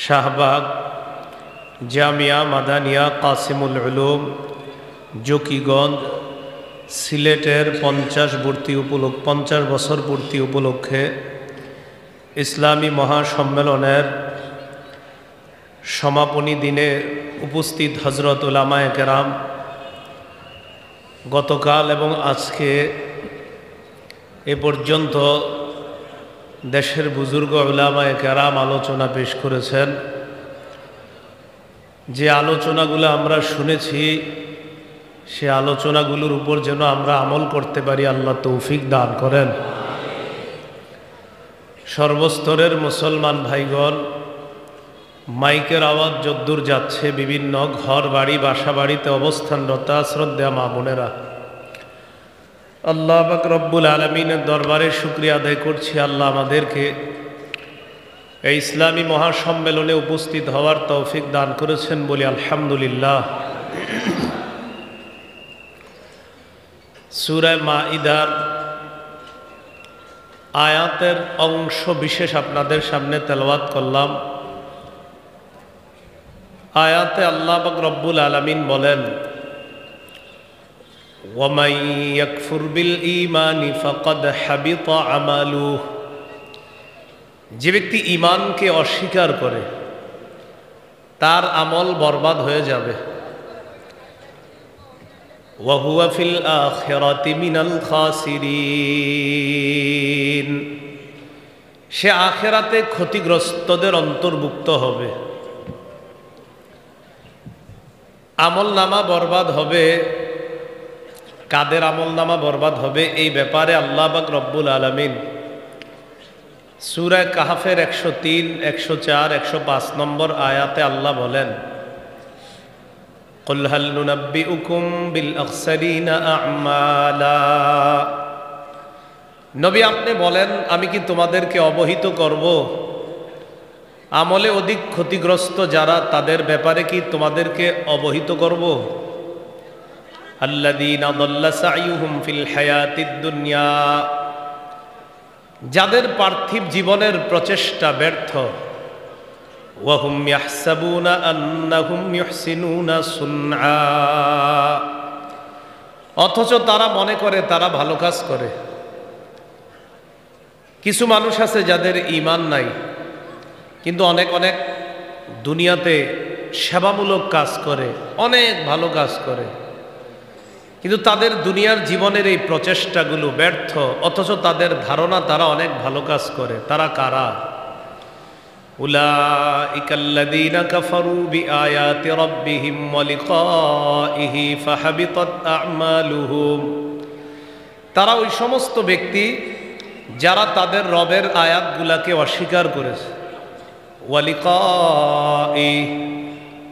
শাহবাগ জামিয়া মাদানিয়া কাসিমুল উলুম জকিগঞ্জ সিলেটের 50 বছর পূর্তি উপলক্ষে ইসলামী মহাসম্মেলনের সমাপনী দিনে উপস্থিত হযরত উলামায়ে কেরাম গতকাল এবং আজকে এ পর্যন্ত দেশের বুজুর্গ উলামায়ে কেরাম আলোচনা পেশ করেছেন। যে আলোচনাগুলো আমরা শুনেছি সে আলোচনাগুলোর উপর যেন আমরা আমল করতে পারি, আল্লাহ তৌফিক দান করেন। সর্বস্তরের মুসলমান ভাইগণ, মাইকের আওয়াজ যদ্দূর যাচ্ছে বিভিন্ন ঘর বাড়ি বাসা বাড়িতে অবস্থানরত শ্রদ্ধা মা বোনেরা, আল্লাহ পাক রব্বুল আলামিনের দরবারে শুকরিয়া আদায় করছি। আল্লাহ আমাদেরকে এই ইসলামী মহাসম্মেলনে উপস্থিত হওয়ার তৌফিক দান করেছেন বলি আলহামদুলিল্লাহ। সূরা মাঈদার আয়াতের অংশ বিশেষ আপনাদের সামনে তেলাওয়াত করলাম। আয়াতে আল্লাহ পাক রব্বুল আলামিন বলেন, ওয়ামান ইয়াকফুর বিল ঈমানি ফাকাদ হাবিতা আমালুহু, যে ব্যক্তি ঈমানকে অস্বীকার করে তার আমল বরবাদ হয়ে যাবে। ওয়া হুয়া ফিল আখিরাতি মিনাল খাসিরিন, সে আখিরাতে ক্ষতিগ্রস্তদের অন্তর্ভুক্ত হবে। আমলনামা বরবাদ হবে, কাদের আমলনামা বরবাদ হবে এই ব্যাপারে আল্লাহ পাক রব্বুল আলামিন সূরা কাহফের 103, 104, 105 নম্বর আয়াতে আল্লাহ বলেন, কুল হাল নুনাব্বিউকুম বিল আখসারিনা আ'মালা, নবী আপনি বলেন আমি কি তোমাদেরকে অবহিত করব আমলে অধিক ক্ষতিগ্রস্ত যারা, তাদের ব্যাপারে কি তোমাদেরকে অবহিত করব? আল্লাযীনা দাল্লা সা'য়ুহুম ফিল হায়াতিদ দুনিয়া, যাদের পার্থিব জীবনের প্রচেষ্টা ব্যর্থ। ওয়া হুম ইয়াহসাবুনা আন্নাহুম ইউহসিনুনা সুনআ, অথচ তারা মনে করে তারা ভালো কাজ করে। কিছু মানুষ আছে যাদের ঈমান নাই, কিন্তু অনেক অনেক দুনিয়াতে সেবামূলক কাজ করে, অনেক ভালো কাজ করে, কিন্তু তাদের দুনিয়ার জীবনের এই প্রচেষ্টাগুলো ব্যর্থ, অথচ তাদের ধারণা তারা অনেক ভালো কাজ করে। তারা কারা? উলাইকাল্লাযীনা কাফারু বিআয়াতি রাব্বিহিম ওয়া লিকাইহি ফাহাবিতাত আ'মালুহুম, তারা ওই সমস্ত ব্যক্তি যারা তাদের রবের আয়াতগুলোকে অস্বীকার করেছে। ওয়া লিকাইহি,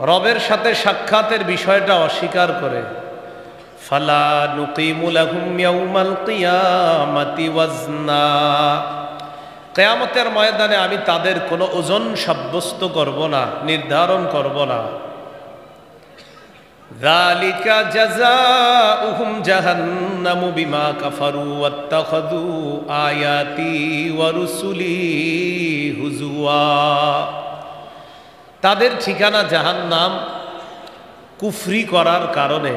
রবের সাথে সাক্ষাতের বিষয়টা অস্বীকার করে। ফালা নুকিমু লাহুম ইয়াউমাল কিয়ামাতি ওয়াজনা, কিয়ামতের ময়দানে আমি তাদের কোনো ওজন সাব্যস্ত করব না, নির্ধারণ করব না। যালিকা জাযাউহুম জাহান্নামু বিমা কাফারু ওয়াত্তাখাযু আয়াতি ওয়া রুসুলি হুজুয়া, তাদের ঠিকানা জাহান্নাম কুফরি করার কারণে,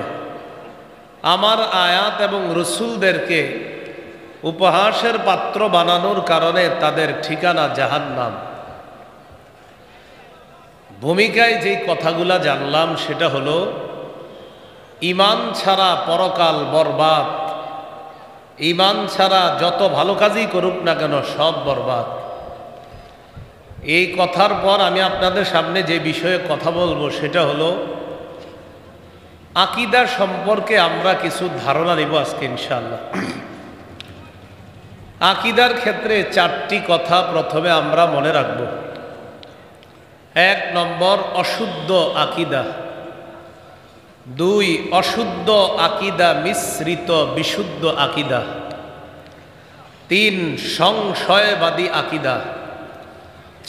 আমার আয়াত এবং রসুলদেরকে উপহাসের পাত্র বানানোর কারণে তাদের ঠিকানা জাহান্নাম। ভূমিকায় যেই কথাগুলা জানলাম সেটা হলো, ঈমান ছাড়া পরকাল বরবাদ, ঈমান ছাড়া যত ভালো কাজই করুক না কেন সব বরবাদ। এই কথার পর আমি আপনাদের সামনে যে বিষয়ে কথা বলবো সেটা হলো আকীদা সম্পর্কে আমরা কিছু ধারণা নিব আজকে ইনশাআল্লাহ। আকীদার ক্ষেত্রে 4টি কথা প্রথমে আমরা মনে রাখব। 1 নম্বর, অশুদ্ধ আকীদা। 2, অশুদ্ধ আকীদা মিশ্রিত বিশুদ্ধ আকীদা। 3, সংশয়বাদী আকীদা।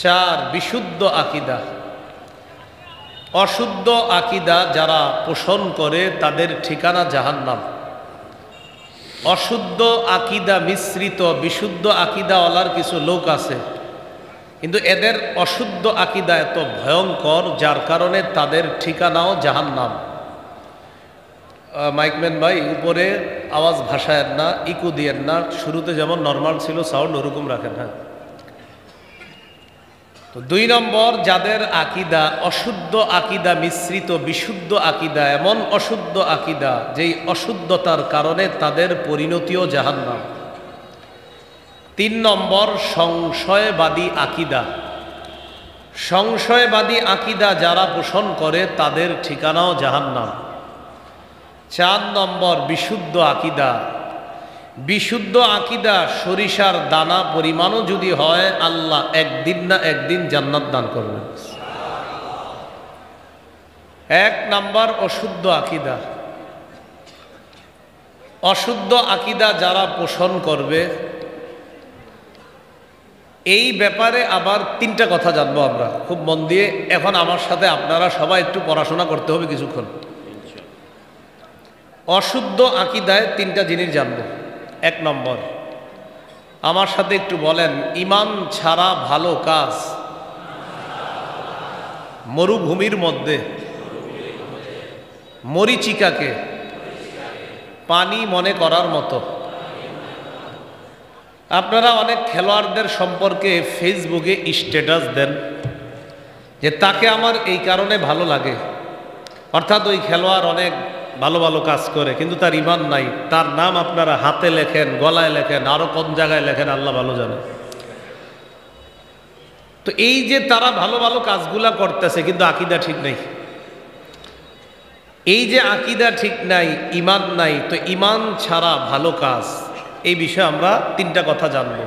4, বিশুদ্ধ আকীদা। অশুদ্ধ আকীদা যারা পোষণ করে তাদের ঠিকানা জাহান্নাম। অশুদ্ধ আকীদা মিশ্রিত বিশুদ্ধ আকীদাওয়ালার কিছু লোক আছে কিন্তু এদের অশুদ্ধ আকীদা এত ভয়ঙ্কর, যার কারণে তাদের ঠিকানাও জাহান্নাম। মাইকম্যান ভাই, উপরে আওয়াজ ভাসায়েন না, ইকো দিয়েন না, শুরুতে যেমন নর্মাল ছিল সাউন্ড ওরকম রাখেন। হ্যাঁ, তো 2 নম্বর, যাদের আকীদা অশুদ্ধ আকীদা মিশ্রিত বিশুদ্ধ আকীদা, এমন অশুদ্ধ আকীদা যেই অশুদ্ধতার কারণে তাদের পরিণতিও জাহান্নাম। 3 নম্বর, সংশয়বাদী আকীদা। সংশয়বাদী আকীদা যারা পোষণ করে তাদের ঠিকানাও জাহান্নাম। 4 নম্বর, বিশুদ্ধ আকীদা। বিশুদ্ধ আকীদা সরিষার দানা পরিমাণও যদি হয়, আল্লাহ একদিন না একদিন জান্নাত দান করবেন। 1 নম্বর, অশুদ্ধ আকীদা। অশুদ্ধ আকীদা যারা পোষণ করবে, এই ব্যাপারে আবার 3টা কথা জানবো আমরা খুব মন দিয়ে। এখন আমার সাথে আপনারা সবাই একটু পড়াশোনা করতে হবে কিছুক্ষণ। অশুদ্ধ আকীদায় 3টা জিনিস জানবো। 1 নম্বর, আমার সাথে একটু বলেন, ঈমান ছাড়া ভালো কাজ। মরুভূমির মধ্যে মরীচিকাকে পানি মনে করার মতো। আপনারা অনেক খেলোয়াড়দের সম্পর্কে ফেসবুকে স্ট্যাটাস দেন যে তাকে আমার এই কারণে ভালো লাগে, অর্থাৎ ওই খেলোয়াড় অনেক ভালো ভালো কাজ করে কিন্তু তার ঈমান নাই। তার নাম আপনারা হাতে লেখেন, গলায় লেখেন, আরো কোন জায়গায় লেখেন আল্লাহ ভালো জানে। তো এই যে তারা ভালো ভালো কাজগুলা করতেছে কিন্তু আকীদা ঠিক নেই, এই যে আকীদা ঠিক নাই, ঈমান নাই, তো ঈমান ছাড়া ভালো কাজ, এই বিষয়ে আমরা 3টা কথা জানবো।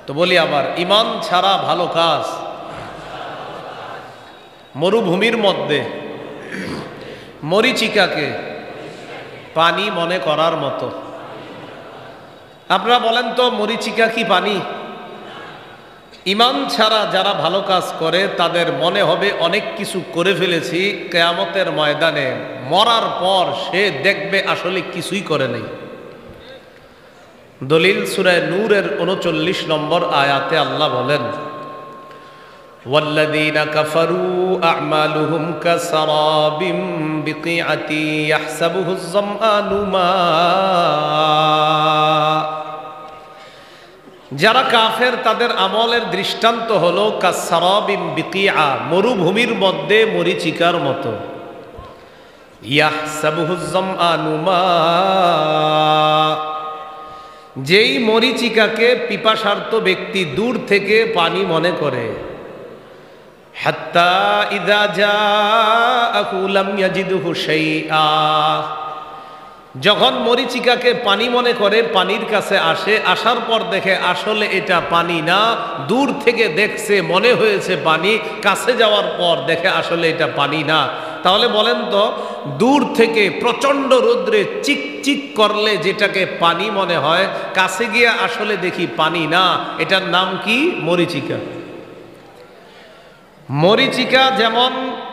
তো বলি আবার, ঈমান ছাড়া ভালো কাজ। মরুভূমির মধ্যে মরীচিকাকে পানি মনে করার মতো। আপনারা বলেন তো, মরীচিকা কি পানি? ঈমান ছাড়া যারা ভালো কাজ করে তাদের মনে হবে অনেক কিছু করে ফেলেছি, কিয়ামতের ময়দানে মরার পর সে দেখবে আসলে কিছুই করে নাই। দলিল সূরা নূরের 39 নম্বর আয়াতে আল্লাহ বলেন, ওয়াল্লাযীনা কাফারু আ'মালুহুম কাসারাবিম বিকিআতি ইয়াহসাবুহুজ যামআনু মা। যারা কাফের তাদের আমলের দৃষ্টান্ত হলো কাসারাবিম বিকিআ, মরুভূমির মধ্যে মরীচিকার মতো। ইয়াহসাবুহুজ যামআনু মা, যেই মরীচিকাকে পিপাসার্ত ব্যক্তি দূর থেকে পানি মনে করে। হাত্তা ইযা জাআহু লাম ইয়াজিদহু শাইআ, যখন মরীচিকাকে পানি মনে করে পানির কাছে আসে, আসার পর দেখে আসলে এটা পানি না, দূর থেকে দেখছে মনে হয়েছে পানি, কাছে যাওয়ার পর দেখে আসলে এটা পানি না। তাহলে বলেন তো, দূর থেকে প্রচণ্ড রৌদ্রে চিকচিক করলে যেটাকে পানি মনে হয়, কাছে গিয়ে আসলে দেখি পানি না, এটার নাম কি? মরীচিকা। মরীচিকা যেমন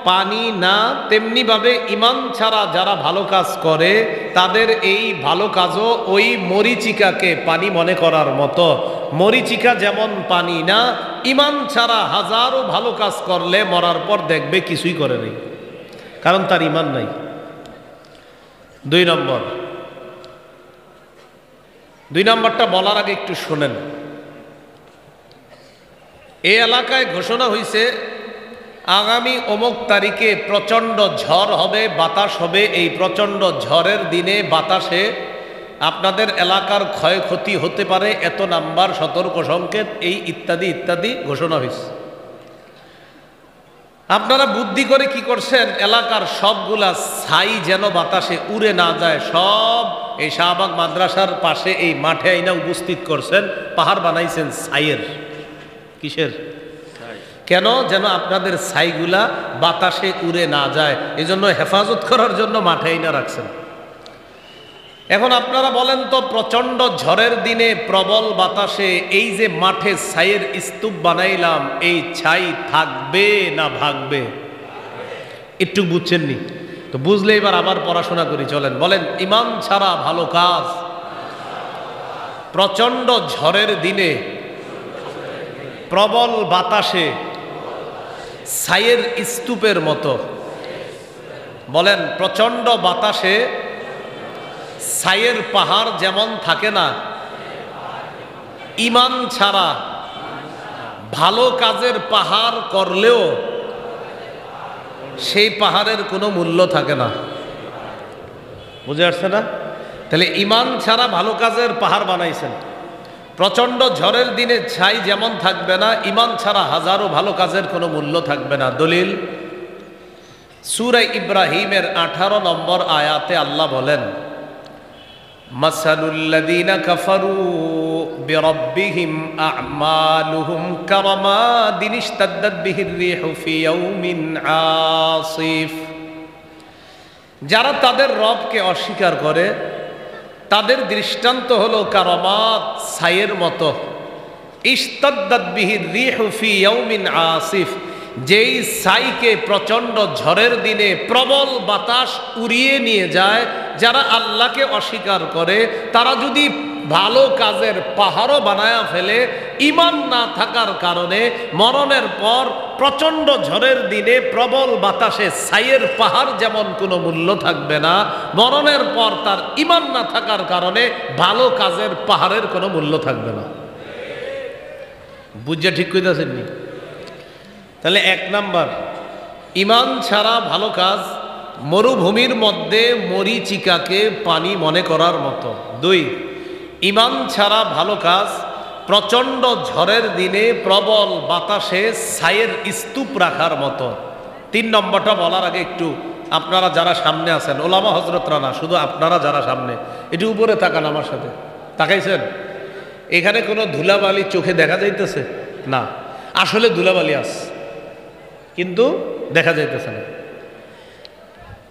পানি না, তেমনিভাবে ঈমান ছাড়া যারা ভালো কাজ করে তাদের এই ভালো কাজও ওই মরীচিকাকে পানি মনে করার মতো। মরীচিকা যেমন পানি না, ঈমান ছাড়া হাজারো ভালো কাজ করলে মরার পর দেখবে কিছুই করে নেই, কারণ তার ঈমান নাই। 2 নম্বরটা বলার আগে একটু শোনেন। এই এলাকায় ঘোষণা হয়েছে আগামী অমুক তারিখে প্রচণ্ড ঝড় হবে, বাতাস হবে। এই প্রচণ্ড ঝড়ের দিনে বাতাসে আপনাদের এলাকার ক্ষয়ক্ষতি হতে পারে, এত নাম্বার সতর্ক সংকেত, এই ইত্যাদি ইত্যাদি ঘোষণা হয়েছে। আপনারা বুদ্ধি করে কি করছেন, এলাকার সবগুলা ছাই যেন বাতাসে উড়ে না যায়, সব এই শাহবাগ মাদ্রাসার পাশে এই মাঠে আইনা উপস্থিত করছেন, পাহাড় বানাইছেন ছাইয়ের। কিসের? কেন? যেন আপনাদের ছাইগুলা বাতাসে উড়ে না যায়, এজন্য হেফাজত করার জন্য মাঠে আইনা রাখছেন। এখন আপনারা বলেন তো, প্রচণ্ড ঝড়ের দিনে প্রবল বাতাসে এই যে মাঠে ছাইয়ের স্তূপ বানাইলাম, এই ছাই থাকবে না ভাগবে? একটু বুঝছেননি তো? বুঝলে এবার আবার পড়াশোনা করি, চলেন। বলেন, ঈমান ছাড়া ভালো কাজ। প্রচণ্ড ঝড়ের দিনে প্রবল বাতাসে ছাইয়ের স্তূপের মতো। বলেন, প্রচন্ড বাতাসে ছাইয়ের পাহাড় যেমন থাকে না, ঈমান ছাড়া ভালো কাজের পাহাড় করলেও সেই পাহাড়ের কোনো মূল্য থাকে না। বুঝে আসছে না? তাহলে ঈমান ছাড়া ভালো কাজের পাহাড় বানাইছেন। প্রচন্ড ঝড়ের দিনে ছাই যেমন থাকবে না, ঈমান ছাড়া হাজারো ভালো কাজের কোনো মূল্য থাকবে না। দলিল সূরা ইব্রাহিমের 18 নম্বর আয়াতে আল্লাহ বলেন, মাসালুল্লাযীনা কাফারু বিরাব্বিহিম আ'মালুহুম কারামাদিন ইশতাদ্দাত বিহির রিহু ফি ইয়াউমিন আসিফ। যারা তাদের রবকে অস্বীকার করে তাদের দৃষ্টান্ত হলো কারামাত, ছাইয়ের মতো। ইশতাদ্দাত বিহির রিহু ফি ইয়াউমিন আসিফ, যেই ছাইকে প্রচন্ড ঝড়ের দিনে প্রবল বাতাস উড়িয়ে নিয়ে যায়। যারা আল্লাহকে অস্বীকার করে তারা যদি ভালো কাজের পাহাড়ও বানায়া ফেলে, ঈমান না থাকার কারণে মরণের পর প্রচন্ড ঝড়ের দিনে প্রবল বাতাসে ছাইয়ের পাহাড় যেমন কোনো মূল্য থাকবে না, মরণের পর তার ঈমান না থাকার কারণে ভালো কাজের পাহাড়ের কোনো মূল্য থাকবে না। বুঝে ঠিক কইতাছেননি? তাহলে 1 নাম্বার, ঈমান ছাড়া ভালো কাজ মরুভূমির মধ্যে মরীচিকাকে পানি মনে করার মতো। 2, ঈমান ছাড়া ভালো কাজ প্রচণ্ড ঝড়ের দিনে প্রবল বাতাসে ছাইয়ের স্তূপ রাখার মতো। 3 নম্বরটা বলার আগে একটু আপনারা যারা সামনে আছেন, ওলামা হজরতরা না, শুধু আপনারা যারা সামনে, একটু উপরে তাকান আমার সাথে। তাকাইছেন? এখানে কোনো ধুলাবালি চোখে দেখা যাইতেছে না? আসলে ধুলাবালি আছে কিন্তু দেখা যাইতেছে না।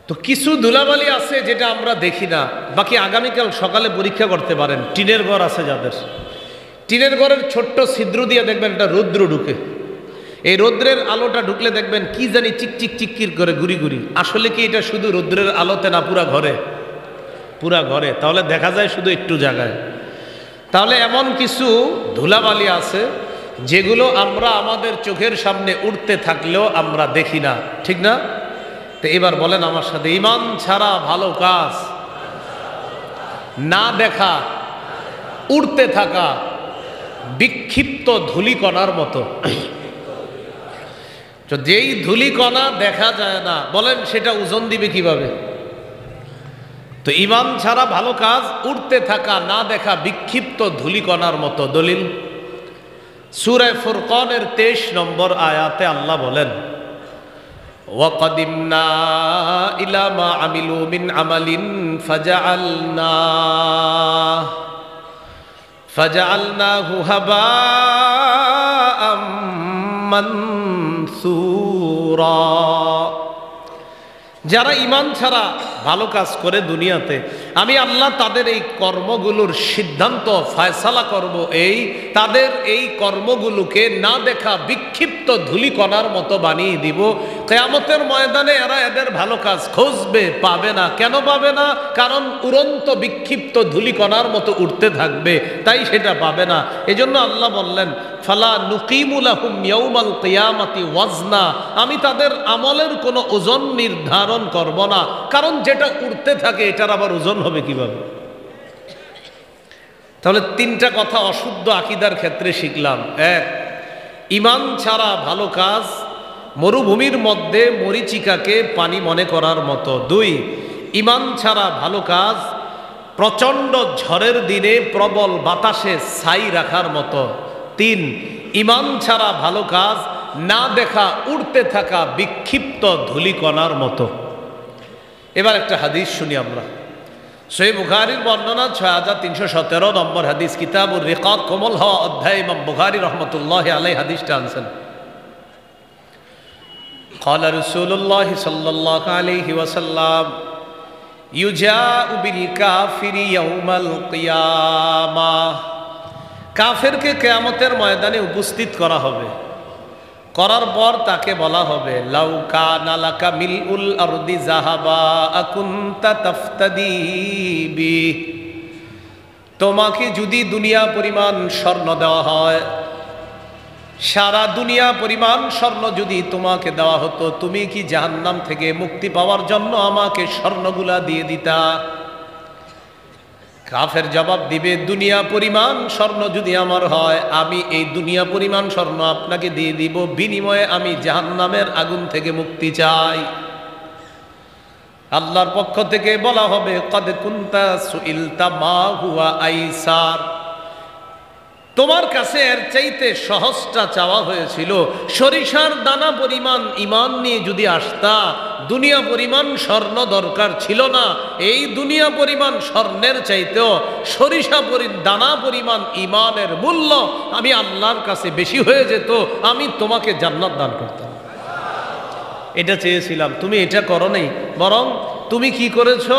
তো কিছু ধুলাবালি আছে যেটা আমরা দেখি না। বাকি আগামীকাল সকালে পরীক্ষা করতে পারেন। টিনের ঘর আছে যাদের, টিনের ঘরের ছোট্ট ছিদ্র দিয়ে দেখবেন একটা রৌদ্র ঢুকে। এই রৌদ্রের আলোটা ঢুকলে দেখবেন কি জানি চিকচিক চিকচিক করে ঘুরি ঘুরি। আসলে কি এটা শুধু রৌদ্রের আলোতে না, পুরা ঘরে? পুরা ঘরে। তাহলে দেখা যায় শুধু একটু জায়গায়। তাহলে এমন কিছু ধুলাবালি আছে যেগুলো আমরা আমাদের চোখের সামনে উঠতে থাকলেও আমরা দেখি না, ঠিক না? তো এবার বলেন আমার সাথে, ঈমান ছাড়া ভালো কাজ না দেখা, উড়তে থাকা বিক্ষিপ্ত ধূলিকণার মতো। তো যেই ধূলিকণা দেখা যায় না, বলেন সেটা ওজন দিবে কিভাবে? তো ঈমান ছাড়া ভালো কাজ উড়তে থাকা, না দেখা বিক্ষিপ্ত ধূলিকণার মতো। দলিল সূরা ফুরকানের 23 নম্বর আয়াতে আল্লাহ বলেন, ওয়াকাদিমনা ইলা মা আমিলু মিন আমালিন ফাজআলনাহু হাবাআম মানসুরা। যারা ঈমান ছাড়া ভালো কাজ করে দুনিয়াতে, আমি আল্লাহ তাদের এই কর্মগুলোর সিদ্ধান্ত ফয়সালা করব, তাদের এই কর্মগুলোকে না দেখা বিক্ষিপ্ত ধূলিকণার মতো বানিয়ে দিব। কিয়ামতের ময়দানে এরা এদের ভালো কাজ খুঁজবে, পাবে না। কেন পাবে না? কারণ উড়ন্ত বিক্ষিপ্ত ধূলিকণার মতো উঠতে থাকবে, তাই সেটা পাবে না। এজন্য আল্লাহ বললেন, ফালা নুকিমু লাহুম ইয়াউমাল কিয়ামাতি ওয়াজনা, আমি তাদের আমলের কোনো ওজন নির্ধারণ করব না। কারণ যেটা উড়তে থাকে এটার আবার ওজন হবে কিভাবে? তাহলে 3টা কথা অশুদ্ধ আকীদার ক্ষেত্রে শিখলাম। 1, ঈমান ছাড়া ভালো কাজ মরুভূমির মধ্যে মরীচিকাকে পানি মনে করার মতো। 2, ঈমান ছাড়া ভালো কাজ প্রচণ্ড ঝড়ের দিনে প্রবল বাতাসে ছাই রাখার মতো। 3, ঈমান ছাড়া ভালো কাজ না দেখা উড়তে থাকা বিক্ষিপ্ত ধূলিকণার মতো। এবার একটা হাদিস শুনি আমরা। সহিহ বুখারীর বর্ণনা 6317 নম্বর হাদিস, কিতাবুর রিকাক, কোমল হওয়া অধ্যায়, ইমাম বুখারী রহমতুল্লাহি আলাইহি হাদিসটা আনছেন। قال رسول الله صلى الله عليه وسلم يجاء بالكافر يوم القيامة। কাফেরকে কিয়ামতের ময়দানে উপস্থিত করা হবে। করার পর তাকে বলা হবে, লাউ কানা লাকা মিলউল আরদি যাহাবা আকুনতা তাফতাদি বি। তোমাকে যদি দুনিয়া পরিমাণ স্বর্ণ দেওয়া হয়, সারা দুনিয়া পরিমাণ স্বর্ণ যদি তোমাকে দেওয়া হতো, তুমি কি জাহান্নাম থেকে মুক্তি পাওয়ার জন্য আমাকে স্বর্ণগুলা দিয়ে দিতা? কাফের জবাব দিবে, দুনিয়া পরিমাণ স্বর্ণ যদি আমার হয়, আমি এই দুনিয়া পরিমাণ স্বর্ণ আপনাকে দিয়ে দিব, বিনিময়ে আমি জাহান্নামের আগুন থেকে মুক্তি চাই। আল্লাহর পক্ষ থেকে বলা হবে, কদ কুনতা সুইলতা মা হুয়া আইসার, তোমার কাছে এর চাইতে সহজটা চাওয়া হয়েছিল। সরিষার দানা পরিমাণ ঈমান নিয়ে যদি আসতা, দুনিয়া পরিমাণ স্বর্ণ দরকার ছিল না। এই দুনিয়া পরিমাণ স্বর্ণের চাইতেও সরিষা দানা পরিমাণ ঈমানের মূল্য আমি আল্লাহর কাছে বেশি হয়ে যেত, আমি তোমাকে জান্নাত দান করতাম। এটা চেয়েছিলাম, তুমি এটা করো নাই, বরং তুমি কি করেছো?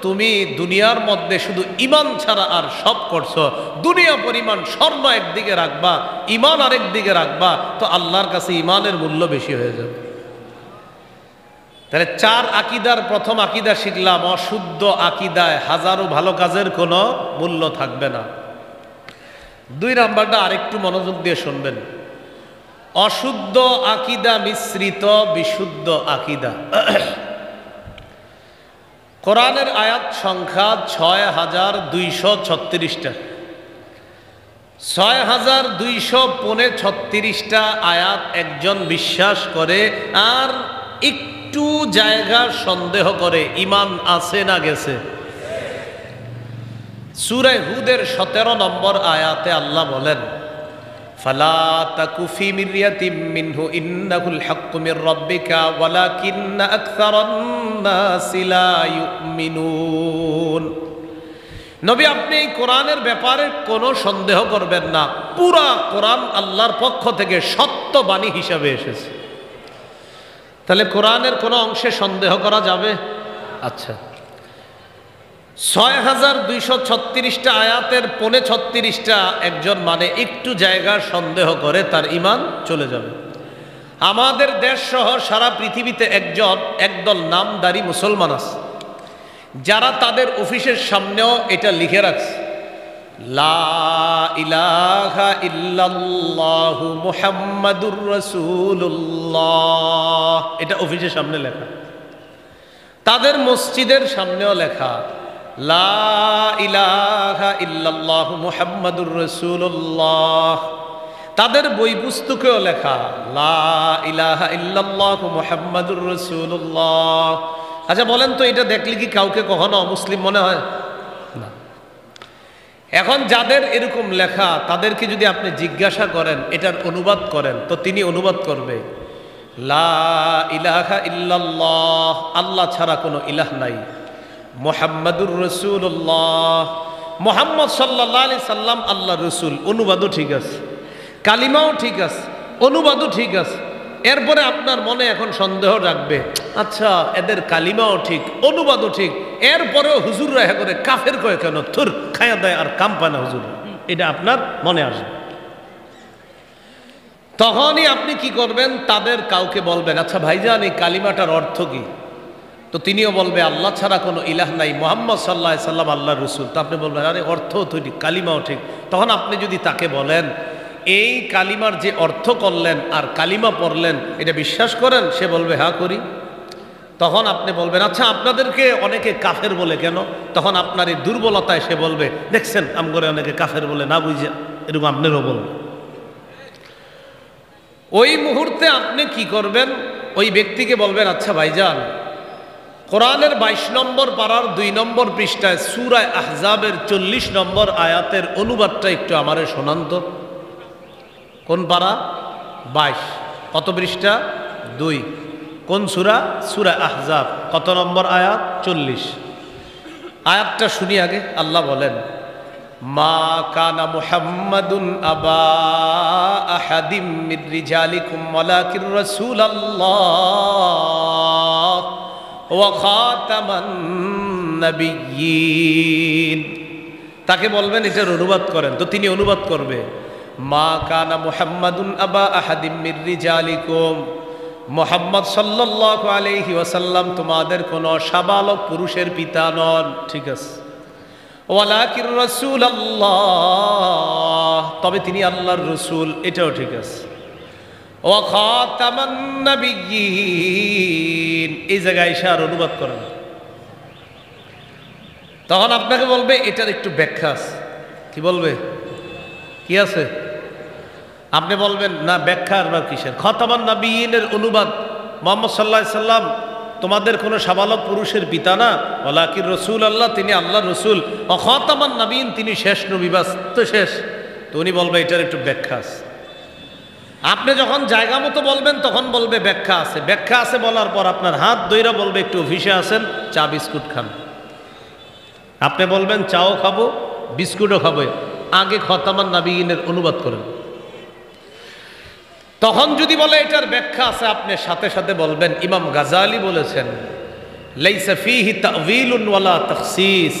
তুমি দুনিয়ার মধ্যে শুধু ঈমান ছাড়া আর সব করছো। দুনিয়া পরিমাণ স্বর্ণ একদিকে রাখবা, ঈমান আরেক দিকে রাখবা, তো আল্লাহর কাছে ঈমানের মূল্য বেশি হয়ে যাবে। তাহলে 4 আকীদার প্রথম আকীদা শিখলাম, অশুদ্ধ আকীদায় হাজারো ভালো কাজের কোনো মূল্য থাকবে না। 2 নাম্বারটা আরেকটু মনোযোগ দিয়ে শুনবেন। অশুদ্ধ আকীদা মিশ্রিত বিশুদ্ধ আকীদা। কোরআনের আয়াত সংখ্যা 6236টা। 6236টা আয়াত একজন বিশ্বাস করে আর একটু জায়গা সন্দেহ করে, ঈমান আছে না গেছে। সূরা হুদের 17 নম্বর আয়াতে আল্লাহ বলেন, ফালা তাকু ফি মিরয়াতিম মিনহু ইন্নাহুল হাক্কু মির রাব্বিকা ওয়ালাকিন্না আকসারান নাসি লা ইউমিনুন। নবী, আপনি এই কোরআনের ব্যাপারে কোনো সন্দেহ করবেন না। পুরা কোরআন আল্লাহর পক্ষ থেকে সত্য বাণী হিসাবে এসেছে। তাহলে কোরআনের কোনো অংশে সন্দেহ করা যাবে? আচ্ছা, 6236টা আয়াতের 35টা একজন মানে একটু জায়গার সন্দেহ করে তার ঈমান চলে যাবে। আমাদের দেশ সহ সারা পৃথিবীতে একদল নামদারি মুসলমান আছে, যারা তাদের অফিসের সামনেও এটা লিখে রাখছে, লা ইলাহা ইল্লাল্লাহু মুহাম্মাদুর রাসূলুল্লাহ। এটা অফিসের সামনে লেখা। তাদের মসজিদের সামনেও লেখা, লা ইলাহা ইল্লাল্লাহু মুহাম্মাদুর রাসূলুল্লাহ। তাদের বই পুস্তকেও লেখা, লা ইলাহা ইল্লাল্লাহু মুহাম্মাদুর রাসূলুল্লাহ। আচ্ছা বলেন তো, এটা দেখলে কি কাউকে কখনো অমুসলিম মনে হয়? না। এখন যাদের এরকম লেখা, তাদেরকে যদি আপনি জিজ্ঞাসা করেন এটার অনুবাদ করেন, তো তিনি অনুবাদ করবে, লা ইলাহা ইল্লাল্লাহ, আল্লাহ ছাড়া কোনো ইলাহ নাই, মুহাম্মাদুর রাসূলুল্লাহ, মুহাম্মদ সাল্লাল্লাহু আলাইহি সাল্লাম আল্লাহর রাসূল। অনুবাদও ঠিক আছে, কালিমাও ঠিক আছে, অনুবাদও ঠিক আছে। এরপরে আপনার মনে এখন সন্দেহ রাখবে, আচ্ছা এদের কালিমাও ঠিক, অনুবাদও ঠিক, এরপরেও হুজুররা হ্যাঁ করে কাফের কয় কেন? থুর খায়া দেয় আর কাম পায় না হুজুর, এটা আপনার মনে আসবে। তখনই আপনি কি করবেন? তাদের কাউকে বলবেন, আচ্ছা ভাইজান এই কালিমাটার অর্থ কি? তো তিনিও বলবে, আল্লাহ ছাড়া কোনো ইলাহ নাই, মুহাম্মদ সাল্লাল্লাহু আলাইহি সাল্লাম আল্লাহর রাসূল। তো আপনি বলবেন, আরে অর্থও তো ঠিক, কালিমাও ঠিক। তখন আপনি যদি তাকে বলেন, এই কালিমার যে অর্থ করলেন আর কালিমা পড়লেন, এটা বিশ্বাস করেন? সে বলবে, হ্যাঁ করি। তখন আপনি বলবেন, আচ্ছা আপনাদেরকে অনেকে কাফের বলে কেন? তখন আপনার এই দুর্বলতায় সে বলবে, দেখছেন আমগরে অনেকে কাফের বলে, না বুঝে এরকম আপনারও বলবে। ওই মুহূর্তে আপনি কি করবেন? ওই ব্যক্তিকে বলবেন, আচ্ছা ভাইজান, কোরআনের 22 নম্বর পারার 2 নম্বর পৃষ্ঠায় সূরা আহজাবের 40 নম্বর আয়াতের অনুবাদটা একটু আমারে শোনান তো। কোন পারা? 22। কত পৃষ্ঠা? 2। কোন সূরা? সূরা আহজাব। কত নম্বর আয়াত? 40। আয়াতটা শুনি আগে। আল্লাহ বলেন, মা কানা মুহাম্মাদুন আবা আহাদিম মির রিজালিকুম ওয়ালাকির রাসূলুল্লাহ ওয়া খাতামান নাবিয়্যিন। তাকে বলবেন এটার অনুবাদ করেন, তো তিনি অনুবাদ করবে, মা কানা মুহাম্মাদুন আবা আহাদিম মির রিজালিকুম, মুহাম্মদ সাল্লাল্লাহু আলাইহি ওয়াসাল্লাম তোমাদের কোনো সাবালক পুরুষের পিতা নন, ঠিক আছে। ওয়ালাকির রাসূলুল্লাহ, তবে তিনি আল্লাহর রাসূল, এটাও ঠিক আছে। ওয়া খাতামান নাবিয়্যিন, এই জায়গায় এসে আর অনুবাদ করেন। তখন আপনাকে বলবে এটার একটু ব্যাখ্যা আছে। কি বলবে? কি আছে? আপনি বলবেন না ব্যাখ্যা আর বা কিসের? খাতামান নাবিয়্যিনের অনুবাদ মুহাম্মদ সাল্লাল্লাহু আলাইহি সাল্লাম তোমাদের কোনো সাবালক পুরুষের পিতা না, ওয়ালাকিন রাসূল আল্লাহ, তিনি আল্লাহর রাসূল, ও খাতামান নাবিয়্যিন, তিনি শেষ নবী, বাস তো শেষ। তো উনি বলবে এটার একটু ব্যাখ্যা আছে। আপনি যখন জায়গা মতো বলবেন তখন বলবে ব্যাখ্যা আছে। ব্যাখ্যা আছে বলার পর আপনার হাত ধইরা বলবে একটু অফিসে আসেন, চা বিস্কুট খান। আপনি বলবেন চাও খাবো, বিস্কুটও খাবো, আগে খাতামান নাবিয়্যিনের অনুবাদ করেন। তখন যদি বলে এটার ব্যাখ্যা আছে, আপনি সাথে সাথে বলবেন ইমাম গাজালি বলেছেন লাইসা ফীহি তা'ওয়ীলুন ওয়ালা তাখসিস,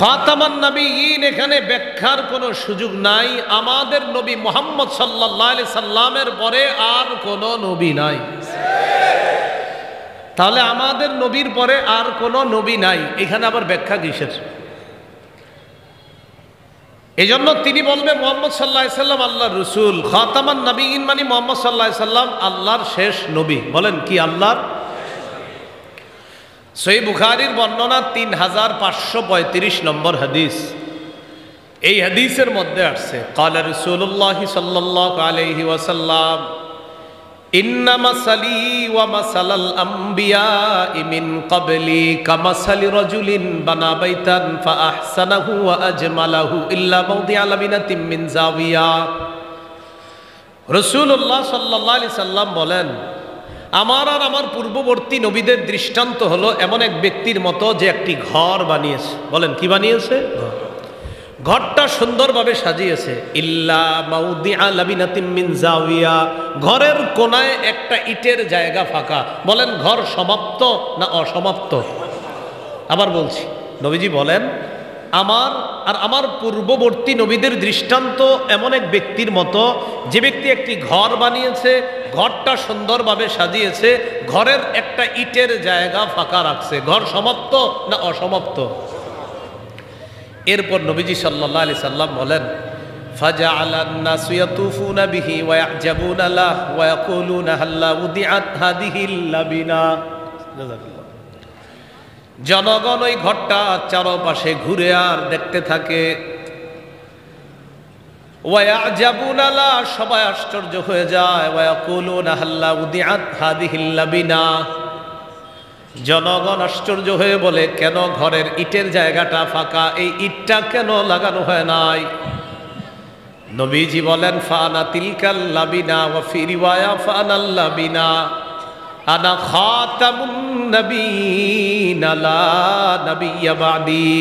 খাতামান নাবিয়্যিন, এখানে ব্যাখ্যার কোনো সুযোগ নাই। আমাদের নবী মুহাম্মদ সাল্লাল্লাহু আলাইহি সাল্লামের পরে আর কোনো নবী নাই। তাহলে আমাদের নবীর পরে আর কোনো নবী নাই, এখানে আবার ব্যাখ্যা কিসের? এই জন্য তিনি বলবে মুহাম্মদ সাল্লাল্লাহু আলাইহি সাল্লাম আল্লাহর রাসূল, খাতামান নাবিয়্যিন মানে মুহাম্মদ সাল্লাল্লাহু আলাইহি সাল্লাম আল্লাহর শেষ নবী। বলেন কি আল্লাহর? সহিহ বুখারীর বর্ণনা 3535 নম্বর হাদিস। এই হাদিসের মধ্যে আসছে ক্বালা রাসূলুল্লাহ সাল্লাল্লাহু আলাইহি ওয়াসাল্লাম ইন্না মাসালি ওয়া মাসালাল আমবিয়াই মিন ক্বাবলি কামাসালি রাজুলিন বানা বাইতান ফাআহসানাহু ওয়া আজমালাহু ইল্লা মাওদিআ লাবিনাতিন মিন জাওিয়া। রাসূলুল্লাহ সাল্লাল্লাহু আলাইহি সাল্লাম বলেন, আমার আর আমার পূর্ববর্তী নবীদের দৃষ্টান্ত হলো এমন এক ব্যক্তির মতো যে একটি ঘর বানিয়েছে। বলেন কি বানিয়েছে? ঘরটা সুন্দরভাবে সাজিয়েছে। ইল্লা মাউদিআ লাবিনাতিন মিন জাওিয়া, ঘরের কোনায় একটা ইটের জায়গা ফাঁকা। বলেন ঘর সমাপ্ত না অসমাপ্ত? আবার বলছি, নবীজি বলেন আমার আর আমার পূর্ববর্তী নবীদের দৃষ্টান্ত এমন এক ব্যক্তির মতো যে ব্যক্তি একটি ঘর বানিয়েছে, ঘরটা সুন্দরভাবে সাজিয়েছে, ঘরের একটা ইটের জায়গা ফাঁকা রাখছে। ঘর সমাপ্ত না অসমাপ্ত? এরপর নবীজি সাল্লাল্লাহু আলাইহি সাল্লাম বলেন ফাজাআলান নাসু ইয়াতুফুনা বিহি ওয়া ইয়াজাবুনা লাহু ওয়া ইয়াকুলুনা হাল্লা উদিআত হাদিহিল লাবিনা। জনগণ ওই ঘরটা চারপাশে ঘুরে আর দেখতে থাকে। ওয়া ইয়াজাবুনা লাহু, সবাই আশ্চর্য হয়ে যায়। ওয়া ইয়াকুলুনা হাল্লা উদিআত হাদিহিল লাবিনা, জনগণ আশ্চর্য হয়ে বলে কেন ঘরের ইটের জায়গাটা ফাঁকা, এই ইটটা কেন লাগানো হয় নাই? নবীজি বলেন ফানা তিলকাল লাবিনা ওয়া ফি রিওয়ায়া ফানাল লাবিনা আনা খাতামুন নাবিয়্যিন লা নাবিয়্যা বাদি।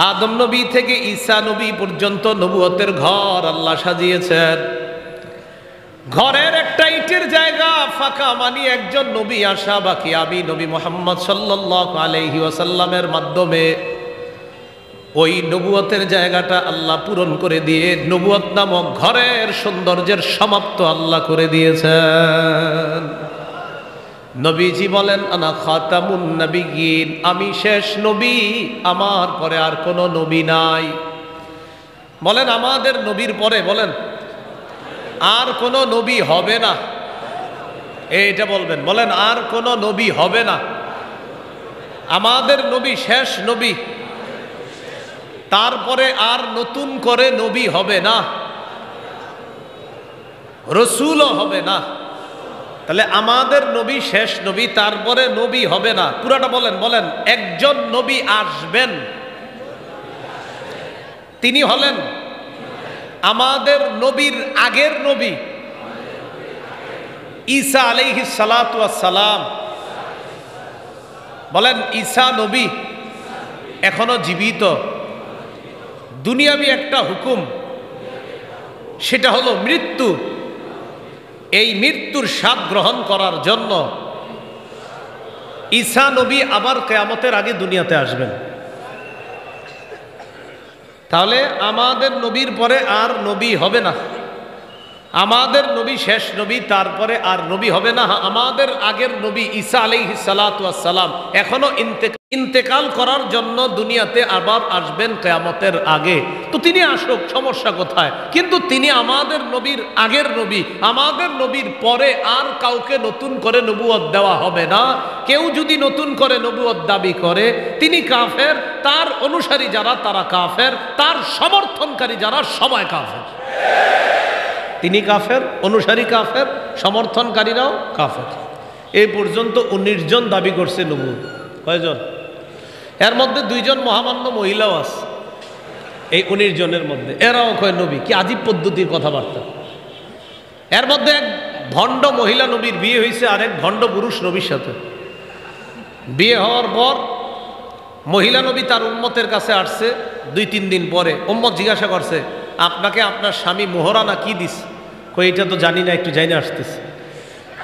আদম নবী থেকে ঈসা নবী পর্যন্ত নবুয়তের ঘর আল্লাহ সাজিয়েছেন। ঘরের একটা ইটের জায়গা ফাঁকা মানে একজন নবী আসা বাকি। আমি নবী মুহাম্মদ সাল্লাল্লাহু আলাইহি ওয়াসাল্লামের মাধ্যমে ওই নবুয়তের জায়গাটা আল্লাহ পূরণ করে দিয়ে নবুয়ত নামক ঘরের সৌন্দর্যের সমাপ্ত আল্লাহ করে দিয়েছেন। নবীজি বলেন আনা খাতামুন নাবিয়্যিন, আমি শেষ নবী, আমার পরে আর কোনো নবী নাই। বলেন আমাদের নবীর পরে বলেন আর কোনো নবী হবে না। এইটা বলবেন, বলেন আর কোনো নবী হবে না। আমাদের নবী শেষ নবী, তারপরে আর নতুন করে নবী হবে না, রসুলও হবে না। তাহলে আমাদের নবী শেষ নবী, তারপরে নবী হবে না। পুরাটা বলেন, বলেন একজন নবী আসবেন, তিনি হলেন আমাদের নবীর আগের নবী ঈসা আলাইহিস সালাতু ওয়াস সালাম। বলেন ঈসা নবী এখনো জীবিত। দুনিয়াবি একটা হুকুম, সেটা হলো মৃত্যু। এই মৃত্যুর স্বাদ গ্রহণ করার জন্য ঈসা নবী আবার কিয়ামতের আগে দুনিয়াতে আসবেন। তাহলে আমাদের নবীর পরে আর নবী হবে না। আমাদের নবী শেষ নবী, তারপরে আর নবী হবে না। আমাদের আগের নবী ঈসা আলাইহিস সালাতু ওয়াস সালাম এখনো ইন্তেকাল করার জন্য দুনিয়াতে আবার আসবেন কিয়ামতের আগে। তো তিনি আসুক, সমস্যা কোথায়? কিন্তু তিনি আমাদের নবীর আগের নবী, আমাদের নবীর পরে আর কাউকে নতুন করে নবুয়ত দেওয়া হবে না। কেউ যদি নতুন করে নবুয়ত দাবি করে তিনি কাফের, তার অনুসারী যারা তারা কাফের, তার সমর্থনকারী যারা সবাই কাফের। তিনি কাফের, অনুসারী কাফের, সমর্থনকারীরাও কাফের। এই পর্যন্ত 19 জন দাবি করছে নবুয়ত। কয়জন? এর মধ্যে 2 জন মহামান্য মহিলাও আছে এই 19 জনের মধ্যে, এরাও কয় নবী। কি আজীব পদ্ধতির কথাবার্তা! এর মধ্যে এক ভণ্ড মহিলা নবীর বিয়ে হয়েছে আর এক ভণ্ড পুরুষ নবীর সাথে। বিয়ে হওয়ার পর মহিলা নবী তার উম্মতের কাছে আসছে 2-3 দিন পরে। উম্মত জিজ্ঞাসা করছে, আপনাকে আপনার স্বামী মোহরানা কি দিস? কই এটা তো জানি না, একটু জানি আসতেছে।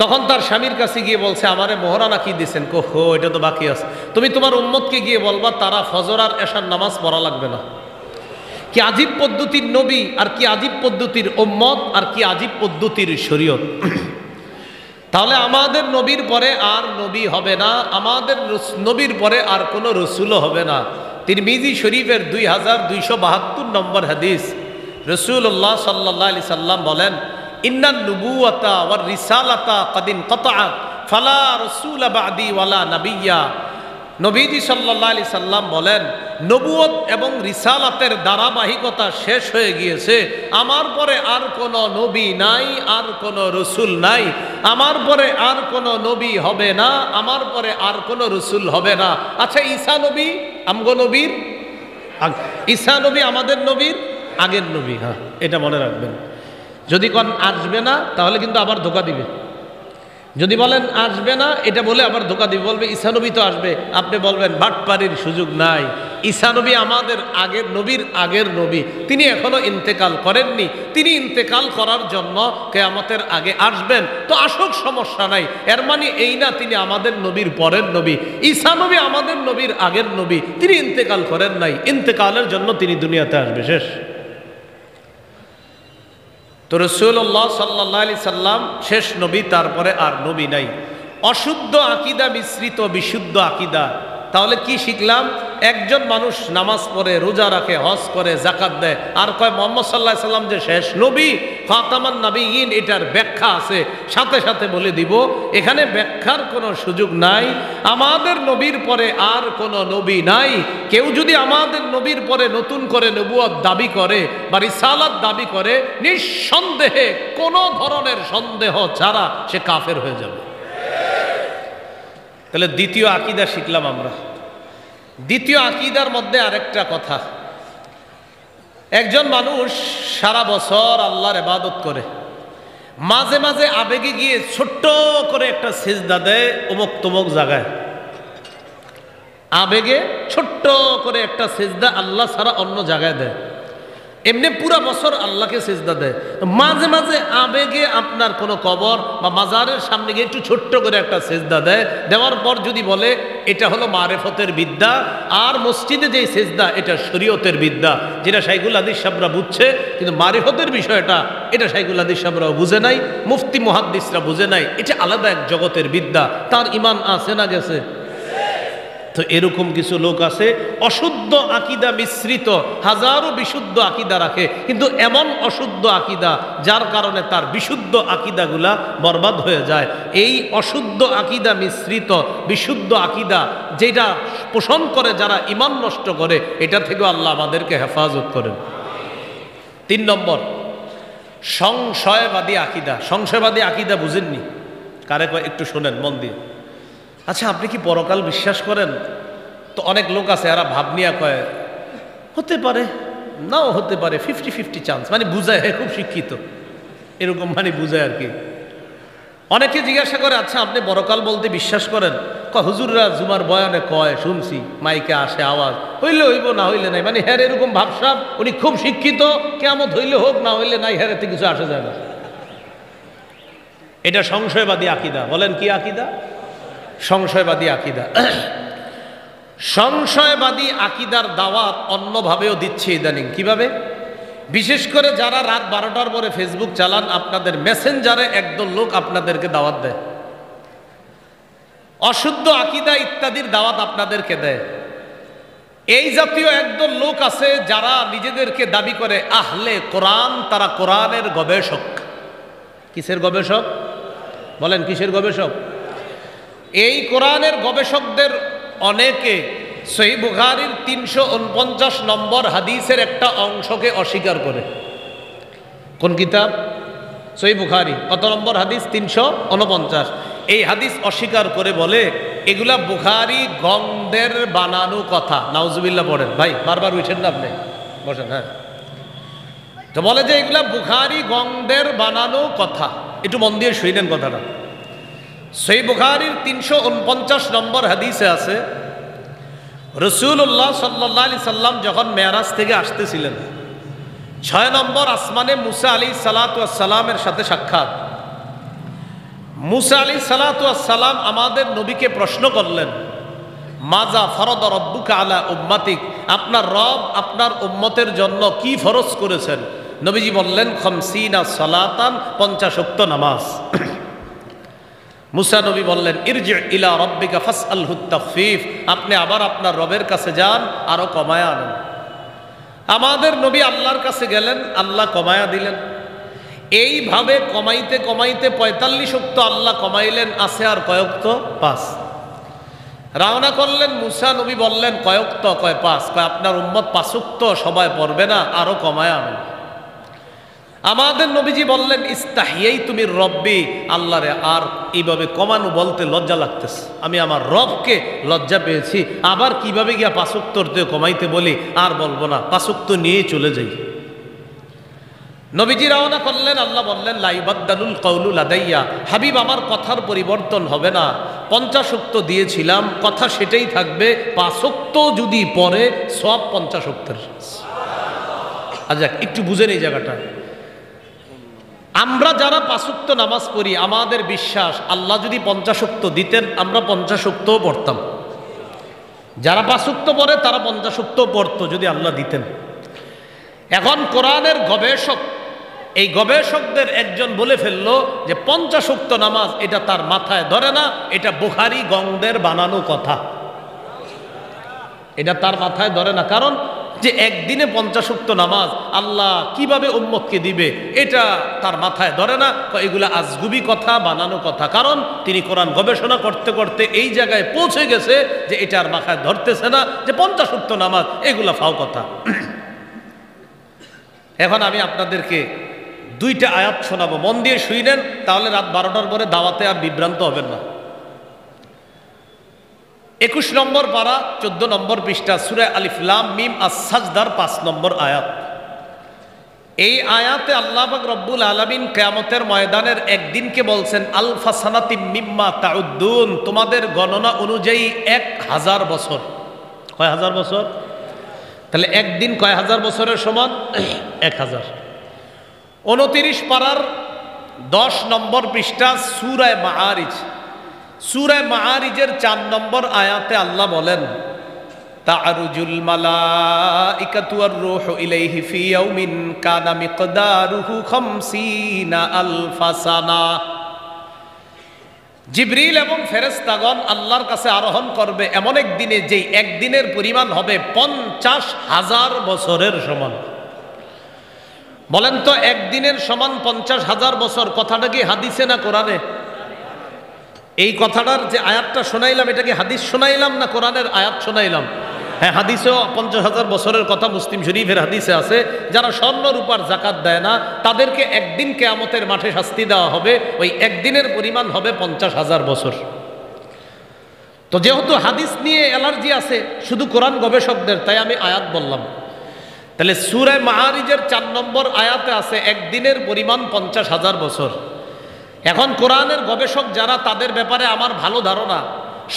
তখন তার স্বামীর কাছে গিয়ে বলছে, আমারে মোহরানা কি দিছেন? কো এটা তো বাকি আছে। তুমি তোমার উম্মতকে গিয়ে বলবা তারা ফজর আর এশার নামাজ পড়া লাগবে না। কি আজীব পদ্ধতির নবী, আর কি আজীব পদ্ধতির উম্মত, আর কি আজীব পদ্ধতির শরীয়ত! তাহলে আমাদের নবীর পরে আর নবী হবে না, আমাদের নবীর পরে আর কোনো রসুলও হবে না। তিরমিজি শরীফের 2272 নম্বর হাদিস, রাসূলুল্লাহ সাল্লাল্লাহু আলাইহি সাল্লাম বলেন, ইন্নান নুবুওয়াতা ওয়ার রিসালাতা ক্বাদ ইনকাতাআত ফালা রাসূলা বা'দি ওয়ালা নাবিয়্যা। নবীজি সাল্লাল্লাহু আলাইহি সাল্লাম বলেন, নবুয়ত এবং রিসালাতের ধারাবাহিকতা শেষ হয়ে গিয়েছে। আমার পরে আর কোনো নবী নাই, আর কোনো রসুল নাই। আমার পরে আর কোনো নবী হবে না, আমার পরে আর কোনো রসুল হবে না। আচ্ছা, ঈসা নবী আমগো নবীর, ঈসা নবী আমাদের নবীর আগের নবী। হ্যাঁ, এটা মনে রাখবেন। যদি কোন আসবে না, তাহলে কিন্তু আবার ধোকা দিবে। যদি বলেন আসবে না, এটা বলে আবার ধোকা দিবে, বলবে ঈসা নবী তো আসবে। আপনি বলবেন বাটপাড়ির সুযোগ নাই, ঈসা নবী আমাদের আগের নবীর আগের নবী, তিনি এখনো ইন্তেকাল করেননি। তিনি ইন্তেকাল করার জন্য কিয়ামতের আগে আসবেন। তো আসুক, সমস্যা নাই। এর মানে এই না তিনি আমাদের নবীর পরের নবী। ঈসা নবী আমাদের নবীর আগের নবী, তিনি ইন্তেকাল করেন নাই, ইন্তেকালের জন্য তিনি দুনিয়াতে আসবে, শেষ। তো রাসূলুল্লাহ সাল্লাল্লাহু আলাইহি সাল্লাম শেষ নবী, তারপরে আর নবী নাই। অশুদ্ধ আকীদা মিশ্রিত বিশুদ্ধ আকীদা। তাহলে কি শিখলাম? একজন মানুষ নামাজ পড়ে, রোজা রাখে, হজ করে, যাকাত দেয়, আর কয় মুহাম্মদ সাল্লাল্লাহু আলাইহি সাল্লাম যে শেষ নবী, খাতামান নবিয়্যিন, এটার ব্যাখ্যা আছে। সাথে সাথে বলে দিব, এখানে ব্যাখ্যার কোনো সুযোগ নাই। আমাদের নবীর পরে আর কোনো নবী নাই। কেউ যদি আমাদের নবীর পরে নতুন করে নবুয়ত দাবি করে বা রিসালাত দাবি করে, নিঃসন্দেহে কোনো ধরনের সন্দেহ ছাড়া সে কাফের হয়ে যাবে। তাহলে দ্বিতীয় আকীদা শিখলাম আমরা। দ্বিতীয় আকীদার মধ্যে আরেকটা কথা, একজন মানুষ সারা বছর আল্লাহর ইবাদত করে, মাঝে মাঝে আবেগে গিয়ে ছোট্ট করে একটা সিজদা দেয় অমুক তমুক জায়গায়। আবেগে ছোট্ট করে একটা সিজদা আল্লাহ ছাড়া অন্য জায়গায় দেয়। এমনি পুরা বছর আল্লাহকে সিজদা দেয়। মাঝে মাঝে আবেগে আপনার কোনো কবর বা মাজারের সামনে গিয়ে একটু ছোট্ট করে একটা সিজদা দেয়। দেওয়ার পর যদি বলে এটা হলো মারেফতের বিদ্যা, আর মসজিদে যেই সিজদা এটা শরীয়তের বিদ্যা, যেটা শাইখুল হাদিস সাহেবরা বুঝছে, কিন্তু মারেফতের বিষয়টা এটা শাইখুল হাদিস সাহেবরাও বুঝে নাই, মুফতি মুহাদ্দিসরা বুঝে নাই। এটা আলাদা এক জগতের বিদ্যা। তার ঈমান আছে না গেছে? তো এরকম কিছু লোক আছে, অশুদ্ধ আকীদা মিশ্রিত, হাজারো বিশুদ্ধ আকীদা রাখে, কিন্তু এমন অশুদ্ধ আকীদা যার কারণে তার বিশুদ্ধ আকীদাগুলা বরবাদ হয়ে যায়। এই অশুদ্ধ আকীদা মিশ্রিত বিশুদ্ধ আকীদা যেটা পোষণ করে যারা ঈমান নষ্ট করে, এটা থেকেও আল্লাহ আমাদেরকে হেফাজত করেন। 3 নম্বর, সংশয়বাদী আকীদা। সংশয়বাদী আকীদা বুঝেননি? কারে কয় একটু শোনেন মন দিয়ে। আচ্ছা, আপনি কি পরকাল বিশ্বাস করেন? তো অনেক লোক আছে এরা ভাব নিয়ে কয় হতে পারে, নাও হতে পারে, 50-50 চান্স, মানে বুঝায়, খুব শিক্ষিত এরকম, মানে বুঝায় আর কি। অনেকে জিজ্ঞাসা করে, আচ্ছা আপনি পরকাল বলতে বিশ্বাস করেন? হুজুররা জুমার বয়ানে কয়, শুনছি, মাইকে আসে আওয়াজ, হইলে হইব না হইলে নাই, মানে হ্যাঁ এরকম ভাবসাব, উনি খুব শিক্ষিত, কিয়ামত হইলে হোক না হইলে নাই, হ্যাঁ এতে কিছু আসে যায় না। এটা সংশয়বাদী আকীদা। বলেন কি আকীদা? সংশয়বাদী আকীদা। সংশয়বাদী আকীদার দাওয়াত অন্যভাবেও দিচ্ছে ইদানিং। কিভাবে? বিশেষ করে যারা রাত 12টার পরে ফেসবুক চালান, আপনাদের মেসেঞ্জারে একদল লোক আপনাদেরকে দাওয়াত দেয়, অশুদ্ধ আকীদা ইত্যাদির দাওয়াত আপনাদেরকে দেয়। এই জাতীয় একদল লোক আছে যারা নিজেদেরকে দাবি করে আহলে কোরআন, তারা কোরআনের গবেষক। কিসের গবেষক বলেন? কিসের গবেষক? এই কোরআনের গবেষকদের অনেকে সহিহ বুখারীর 349 নম্বর হাদিসের একটা অংশকে অস্বীকার করে। কোন কিতাব? সহিহ বুখারী। কত নম্বর হাদিস? 349। এই হাদিস অস্বীকার করে বলে এগুলা বুখারী গঙ্গদের বানানো কথা। নাউজুবিল্লাহ পড়েন ভাই, বারবার উঠেন না আপনি, বসেন। হ্যাঁ, তো বলে যে এগুলা বুখারী গঙ্গদের বানানো কথা। একটু মন দিয়ে শুনেন কথাটা। সহিহ বুখারীর 349 নম্বর হাদিসে আছে, রাসূলুল্লাহ সাল্লাল্লাহু আলাইহি সাল্লাম যখন মেরাজ থেকে আসতেছিলেন, 6 নম্বর আসমানে মুসা আলাইহিস সালাতু ওয়াস সালামের সাথে সাক্ষাৎ। মুসা আলাইহিস সালাতু ওয়াস সালাম আমাদের নবীকে প্রশ্ন করলেন, মাজা ফরদ রব্বুকা আলা উম্মাতিক, আপনার রব আপনার উম্মতের জন্য কি ফরজ করেছেন? নবীজি বললেন, 50 সালাতান, 50 ওয়াক্ত নামাজ। মুসা নবী বললেন, ইরজি ইলা রব্বিকা ফাসআলহু তাখফিফ, আপনি আবার আপনার রবের কাছে যান, আরো কমায়া আনেন। আমাদের নবী আল্লাহর কাছে গেলেন, আল্লাহ কমায়া দিলেন। এইভাবে কমাইতে কমাইতে 45 ওয়াক্ত আল্লাহ কমাইলেন। আছে আর কয়ক্ত? 5। রওনা করলেন। মুসা নবী বললেন, কয়ক্ত? কয় 5। কয় আপনার উম্মত 5 ওয়াক্ত সবাই পড়বে না, আরো কমায়া আনেন। আমাদের নবীজি বললেন, ইস্তাহিয়াইতু মির রব্বি, আল্লাহরে আর এইভাবে কমানো বলতে লজ্জা লাগতেছে, আমি আমার রবকে লজ্জা পেয়েছি, আবার কিভাবে গিয়া 5 ওয়াক্তর কমাইতে বলি, আর বলবো না, 5 ওয়াক্ত নিয়ে চলে যাই। নবীজি রওনা করলেন। আল্লাহ বললেন, লা ইবাদদালুল কওলু লাদাইয়া, হাবিব আমার কথার পরিবর্তন হবে না। 50 ওয়াক্ত দিয়েছিলাম, কথা সেটাই থাকবে। 5 ওয়াক্ত যদি পড়ে সব 50 ওয়াক্তের। আচ্ছা, একটু বুঝেন এই জায়গাটা। আমরা যারা 5 ওয়াক্ত নামাজ পড়ি, আমাদের বিশ্বাস আল্লাহ যদি 50 ওয়াক্ত দিতেন, আমরা 50 ওয়াক্তও পড়তাম। যারা 5 ওয়াক্ত পড়ে তারা 50 ওয়াক্তও পড়তো যদি আল্লাহ দিতেন। এখন কোরআনের গবেষক, এই গবেষকদের একজন বলে ফেললো যে 50 ওয়াক্ত নামাজ এটা তার মাথায় ধরে না, এটা বুখারী গঙ্গদের বানানো কথা। এটা তার মাথায় ধরে না, কারণ যে একদিনে 50 ওয়াক্ত নামাজ আল্লাহ কিভাবে উম্মতকে দিবে, এটা তার মাথায় ধরে না। এগুলা আজগুবি কথা, বানানো কথা। কারণ তিনি কোরআন গবেষণা করতে করতে এই জায়গায় পৌঁছে গেছে যে এটার মাথায় ধরতেছে না যে 50 ওয়াক্ত নামাজ এগুলা ফাও কথা। এখন আমি আপনাদেরকে 2টা আয়াত শোনাবো, মন দিয়ে শুনেন, তাহলে রাত 12টার পরে দাওয়াতে আর বিভ্রান্ত হবেন না। 21 নম্বর পারা 14 নম্বর পৃষ্ঠা, সূরা আলিফ লাম মিম আস-সাজদার 5 নম্বর আয়াত। এই আয়াতে আল্লাহ পাক রব্বুল আলামিন কিয়ামতের ময়দানের একদিনকে বলছেন, আলফা সানাতিম মিম্মা তাউদ্দুন, তোমাদের গণনা অনুযায়ী 1000 বছর। কয় হাজার বছর? তাহলে একদিন কয় হাজার বছরের সমান? 1000। 29 পারার 10 নম্বর পৃষ্ঠা, সূরা মাআরিজ। সূরা মাআরিজের 4 নম্বর আয়াতে আল্লাহ বলেন, তা'রুজুল মালাইকাতু ওয়ার রূহু ইলাইহি ফি ইয়াউমিন কানা মিকদারুহু 50 আলফা সানা। জিবরিল এবং ফেরেশতাগণ আল্লাহর কাছে আরোহণ করবে এমন এক দিনে, যেই একদিনের পরিমাণ হবে 50,000 বছরের সমান। বলেন তো, একদিনের সমান 50,000 বছর, কথাটা কি হাদিসে না কোরআনে? এই কথাটার যে আয়াতটা শোনাইলাম, এটা কি হাদিস শোনাইলাম না কোরআনের আয়াত শোনাইলাম? হ্যাঁ, হাদিসেও 50,000 বছরের কথা মুসলিম শরীফের হাদিসে আছে। যারা স্বর্ণ রূপার যাকাত দেয় না, তাদেরকে একদিন কিয়ামতের মাঠে শাস্তি দেওয়া হবে, ওই একদিনের পরিমাণ হবে 50,000 বছর। তো যেহেতু হাদিস নিয়ে অ্যালার্জি আছে শুধু কোরআন গবেষকদের, তাই আমি আয়াত বললাম। তাহলে সূরা মাআরিজের 4 নম্বর আয়াতে আছে একদিনের পরিমাণ 50,000 বছর। এখন কোরআনের গবেষক যারা, তাদের ব্যাপারে আমার ভালো ধারণা,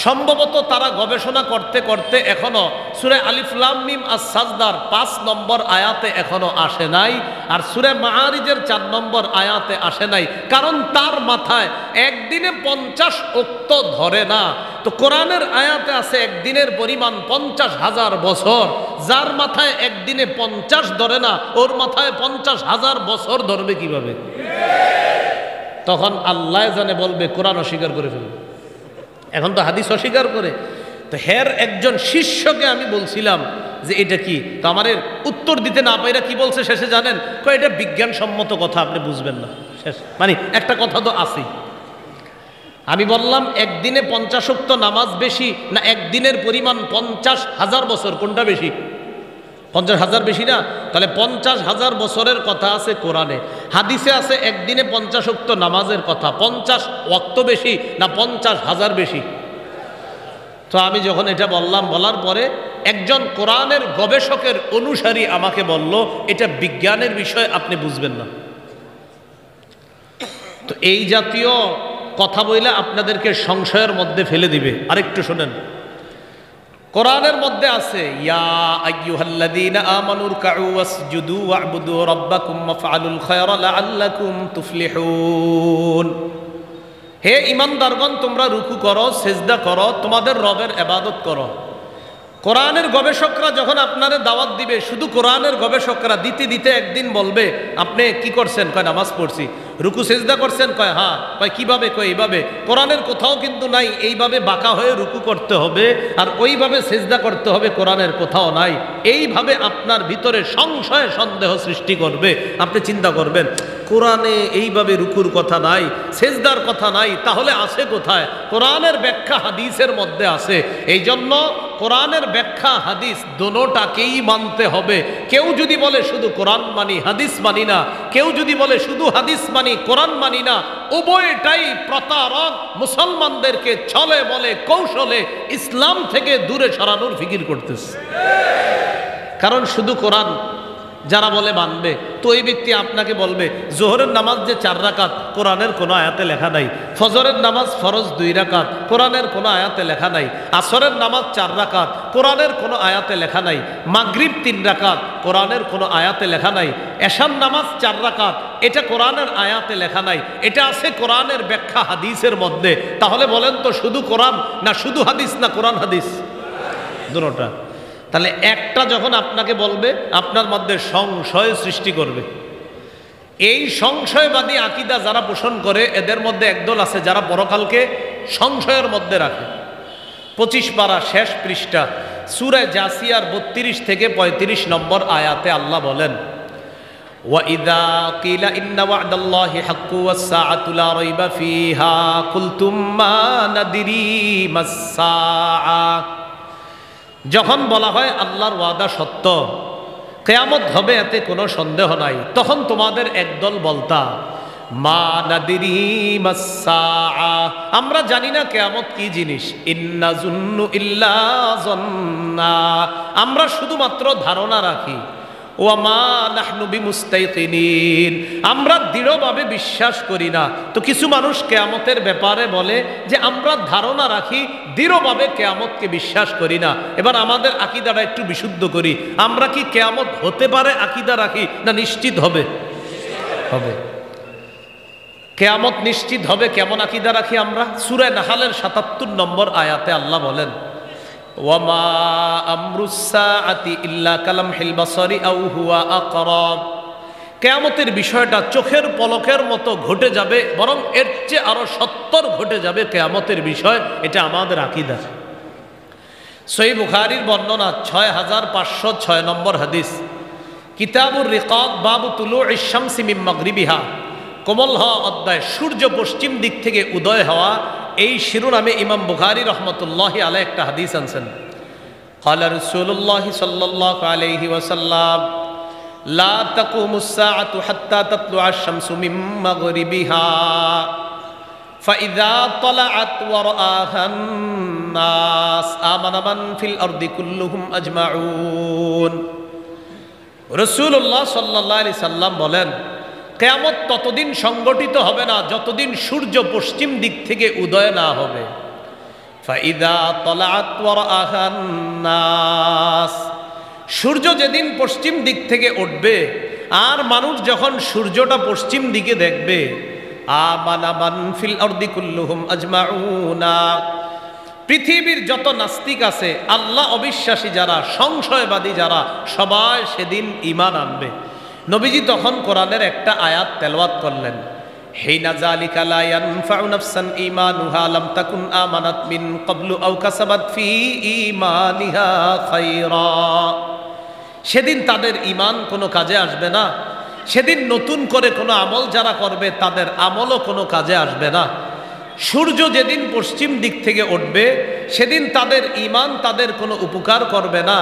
সম্ভবত তারা গবেষণা করতে করতে এখনো সূরা আলিফ লাম মিম আস-সাজদার 5 নম্বর আয়াতে এখনো আসে নাই, আর সূরা মাআরিজের 4 নম্বর আয়াতে আসে নাই, কারণ তার মাথায় একদিনে 50 ওয়াক্ত ধরে না। তো কোরআনের আয়াতে আছে একদিনের পরিমাণ 50,000 বছর, যার মাথায় একদিনে 50 ধরে না, ওর মাথায় 50,000 বছর ধরবে কিভাবে? তখন আল্লাহ জানে বলবে কোরআন অস্বীকার করে ফেলবে। এখন তো হাদিস অস্বীকার করে। তো হের একজন শিষ্যকে আমি বলছিলাম যে এটা কি, তো আমার উত্তর দিতে না পাইরা কি বলছে শেষে জানেন? এটা বিজ্ঞানসম্মত কথা, আপনি বুঝবেন না। শেষ মানে একটা কথা তো আছেই। আমি বললাম একদিনে 50 ওয়াক্ত নামাজ বেশি না একদিনের পরিমাণ 50,000 বছর, কোনটা বেশি? 50,000 বেশি না? তাহলে 50,000 বছরের কথা আছে কোরআনে, হাদিসে আছে একদিনে 50 ওয়াক্ত নামাজের কথা। 50 ওয়াক্ত বেশি না 50,000 বেশি? তো আমি যখন এটা বললাম, বলার পরে একজন কোরআনের গবেষকের অনুসারী আমাকে বলল এটা বিজ্ঞানের বিষয়, আপনি বুঝবেন না। তো এই জাতীয় কথা বইলে আপনাদেরকে সংশয়ের মধ্যে ফেলে দিবে। আরেকটু শোনেন, কোরআনের মধ্যে আছে ইয়া আইয়ুহাল্লাযীনা আমানু রুকউ ওয়াসজুদু ওয়া'বুদু রাব্বাকুম ওয়াফআলুল খায়রা লাআল্লাকুম তুফলিহুন। হে ঈমানদারগণ, তোমরা রুকু করো, সিজদা করো, তোমাদের রবের ইবাদত করো। কোরআনের গবেষকরা যখন আপনারে দাওয়াত দিবে, শুধু কোরআনের গবেষকরা দিতে দিতে একদিন বলবে আপনি কি করছেন? কয় নামাজ পড়ছি। রুকু সিজদা করছেন? কয় হ্যাঁ। কয় কিভাবে? কয় এইভাবে। কোরআনের কোথাও কিন্তু নাই এইভাবে বাঁকা হয়ে রুকু করতে হবে আর ওইভাবে সিজদা করতে হবে, কোরআনের কোথাও নাই। এইভাবে আপনার ভিতরে সংশয় সন্দেহ সৃষ্টি করবে। আপনি চিন্তা করবেন কোরআনে এইভাবে রুকুর কথা নাই, সিজদার কথা নাই, তাহলে আছে কোথায়? কোরআনের ব্যাখ্যা হাদিসের মধ্যে আছে। এই জন্য কোরআনের ব্যাখ্যা হাদিস দোনোটাকেই মানতে হবে। কেউ যদি বলে শুধু কোরআন মানি হাদিস মানি না, কেউ যদি বলে শুধু হাদিস মানি কোরআন মানি না, উভয়টাই প্রতারক মুসলমানদেরকে ছলে বলে কৌশলে ইসলাম থেকে দূরে সরানোর ফিকির করতেছে। কারণ শুধু কোরআন যারা বলে মানবে, তো ওই ব্যক্তি আপনাকে বলবে জোহরের নামাজ যে 4 রাকাত, কোরআনের কোনো আয়াতে লেখা নাই। ফজরের নামাজ ফরজ 2 রাকাত, কোরআনের কোনো আয়াতে লেখা নাই। আসরের নামাজ 4 রাকাত, কোরআনের কোনো আয়াতে লেখা নাই। মাগরিব 3 রাকাত, কোরআনের কোনো আয়াতে লেখা নাই। এশার নামাজ 4 রাকাত, এটা কোরআনের আয়াতে লেখা নাই। এটা আছে কোরআনের ব্যাখ্যা হাদিসের মধ্যে। তাহলে বলেন তো শুধু কোরআন না শুধু হাদিস না কোরআন হাদিস? দুটোটা। তাহলে একটা যখন আপনাকে বলবে আপনার মধ্যে সংশয় সৃষ্টি করবে। এই সংশয়বাদী আকীদা যারা পোষণ করে এদের মধ্যে একদল আছে যারা পরকালকে সংশয়ের মধ্যে রাখে। 25 পারা শেষ পৃষ্ঠা সূরা জাসিয়ার 32 থেকে 35 নম্বর আয়াতে আল্লাহ বলেন ওয়াইদা কিলা ইন্না ওয়া'দাল্লাহি হাক্কু ওয়াস-সাআতু লা রাইবা ফিহা কুলতুম মা নাদরি মাস-সাআ। যখন বলা হয় আল্লাহর ওয়াদা সত্য, কিয়ামত হবে এতে কোনো সন্দেহ নাই, তখন তোমাদের একদল বলতা মা নাদিরি মাস-সাআ, আমরা জানি না কিয়ামত কি জিনিস। ইন্না যুন্নু ইল্লা যন্না, আমরা শুধুমাত্র ধারণা রাখি। ওয়া মা নাহনু বিমুস্তাইকিনিন, আমরা দৃঢ়ভাবে বিশ্বাস করি না। তো কিছু মানুষ কিয়ামতের ব্যাপারে বলে যে আমরা ধারণা রাখি, দৃঢ়ভাবে কিয়ামতকে বিশ্বাস করি না। এবার আমাদের আকীদাটা একটু বিশুদ্ধ করি। আমরা কি কিয়ামত হতে পারে আকীদা রাখি না নিশ্চিত হবে? হবে। কিয়ামত নিশ্চিত হবে কেমন আকীদা রাখি আমরা? সূরা নাহলের 77 নম্বর আয়াতে আল্লাহ বলেন ওয়ামা আমরুস সাআতি ইল্লা কালামহিল বাসারি আও হুয়া আকরাব, কিয়ামতের বিষয়টা চোখের পলকের মতো ঘটে যাবে, বরং এর চেয়ে আরো 70 ঘটে যাবে কিয়ামতের বিষয়। এটা আমাদের আকীদা। সহিহ বুখারীর বর্ণনা 6506 নম্বর হাদিস, কিতাবুর রিকাব বাবু তুলুইশ শামসি মিন মাগরিবিহা, কোমল হওয়া অধ্যায়, সূর্য পশ্চিম দিক থেকে উদয় হওয়া, এই শিরোনামে ইমাম বুখারী রহমতুল্লাহি আলাইহি একটা হাদিস আনছেন। ক্বালা রাসূলুল্লাহি সাল্লাল্লাহু আলাইহি ওয়াসাল্লাম লা তাকুমুস সাআতু হাত্তা তাতলুআশ শামসু মিন মাগরিবিহা ফাইযা তালাআত ওয়া রাআহান নাস আমানা মান ফিল আরদি কুল্লুহুম আজমাউন। রাসূলুল্লাহ সাল্লাল্লাহু আলাইহি সাল্লাম বলেন কিয়ামত ততদিন সংগঠিত হবে না যতদিন সূর্য পশ্চিম দিক থেকে উদয় না হবে। ফাইদা তালাআত ওয়া রাআহান নাস, সূর্য যেদিন পশ্চিম দিক থেকে উঠবে আর মানুষ যখন সূর্যটা পশ্চিম দিকে দেখবে, আমানা মান ফিল আরদি কুল্লুহুম আজমাউনা, পৃথিবীর যত নাস্তিক আছে, আল্লাহ অবিশ্বাসী যারা, সংশয়বাদী যারা, সবাই সেদিন ঈমান আনবে। নবীজি তখন কোরআনের একটা আয়াত তেলাওয়াত করলেন, হিনা যালিকা লা ইয়ানফাউ নাফসান ঈমানুহা লাম তাকুন আমানাত মিন ক্বাবলু আও কাসাবাত ফি ঈমানিহা খায়রা। সেদিন তাদের ঈমান কোনো কাজে আসবে না। সেদিন নতুন করে কোনো আমল যারা করবে তাদের আমলও কোনো কাজে আসবে না। সূর্য যেদিন পশ্চিম দিক থেকে উঠবে সেদিন তাদের ঈমান তাদের কোনো উপকার করবে না।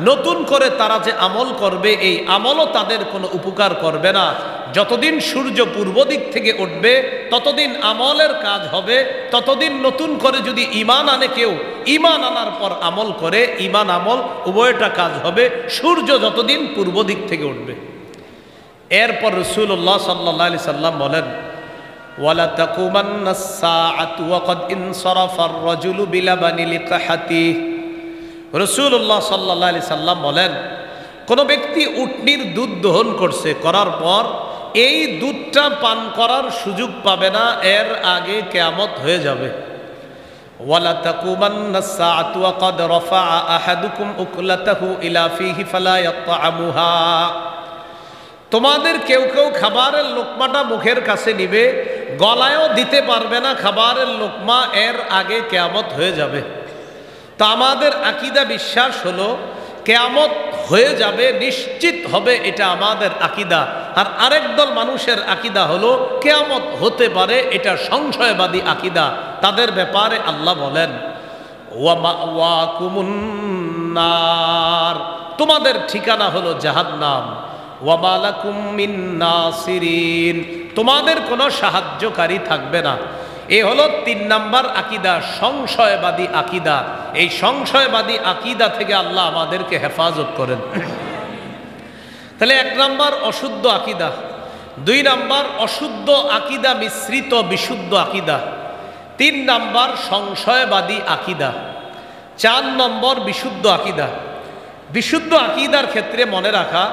নতুন করে তারা যে আমল করবে এই আমলও তাদের কোনো উপকার করবে না। যতদিন সূর্য পূর্ব দিক থেকে উঠবে ততদিন আমলের কাজ হবে, ততদিন নতুন করে যদি ঈমান আনে কেউ, ঈমান আনার পর আমল করে, ঈমান আমল উভয়টা কাজ হবে সূর্য যতদিন পূর্ব দিক থেকে উঠবে। এরপর রাসূলুল্লাহ সাল্লাল্লাহু আলাইহি সাল্লাম বলেন, ওয়ালা তাকুমান্নাস সাআতু ওয়া ক্বাদ ইনসারাফার রাজুলু বিলাবানি লিকাহাতি। রাসূলুল্লাহ সাল্লাল্লাহু আলাইহি সাল্লাম বলেন, কোন ব্যক্তি উটনির দুধ দহন করছে, করার পর এই দুধটা পান করার সুযোগ পাবে না, এর আগে কিয়ামত হয়ে যাবে। ওয়ালা তাকুমান্নাস সাআতু ওয়া ক্বাদ রাফাআ আহাদুকুম উকলাতাহু ইলা ফিহি ফালা ইয়াতআমুহা। তোমাদের কেউ কেউ খাবারের লোকমাটা মুখের কাছে নিবে, গলায়ও দিতে পারবে না খাবারের লোকমা, এর আগে কিয়ামত হয়ে যাবে। তা আমাদের আকীদা বিশ্বাস হলো কিয়ামত হয়ে যাবে, নিশ্চিত হবে, এটা আমাদের আকীদা। আর আরেক দল মানুষের আকীদা হলো কিয়ামত হতে পারে, এটা সংশয়বাদী আকীদা। তাদের ব্যাপারে আল্লাহ বলেন, ওয়া মাওয়াকুমুন নার, তোমাদের ঠিকানা হলো জাহান্নাম। ওয়া মা লাকুম মিন নাসিরিন, তোমাদের কোনো সাহায্যকারী থাকবে না। এ হলো ৩ নাম্বার আকীদা, সংশয়বাদী আকীদা। এই সংশয়বাদী আকীদা থেকে আল্লাহ আমাদেরকে হেফাজত করেন। তাহলে ১ নাম্বার অশুদ্ধ আকীদা, ২ নাম্বার অশুদ্ধ আকীদা মিশ্রিত বিশুদ্ধ আকীদা, ৩ নাম্বার সংশয়বাদী আকীদা, ৪ নম্বর বিশুদ্ধ আকীদা। বিশুদ্ধ আকীদার ক্ষেত্রে মনে রাখা,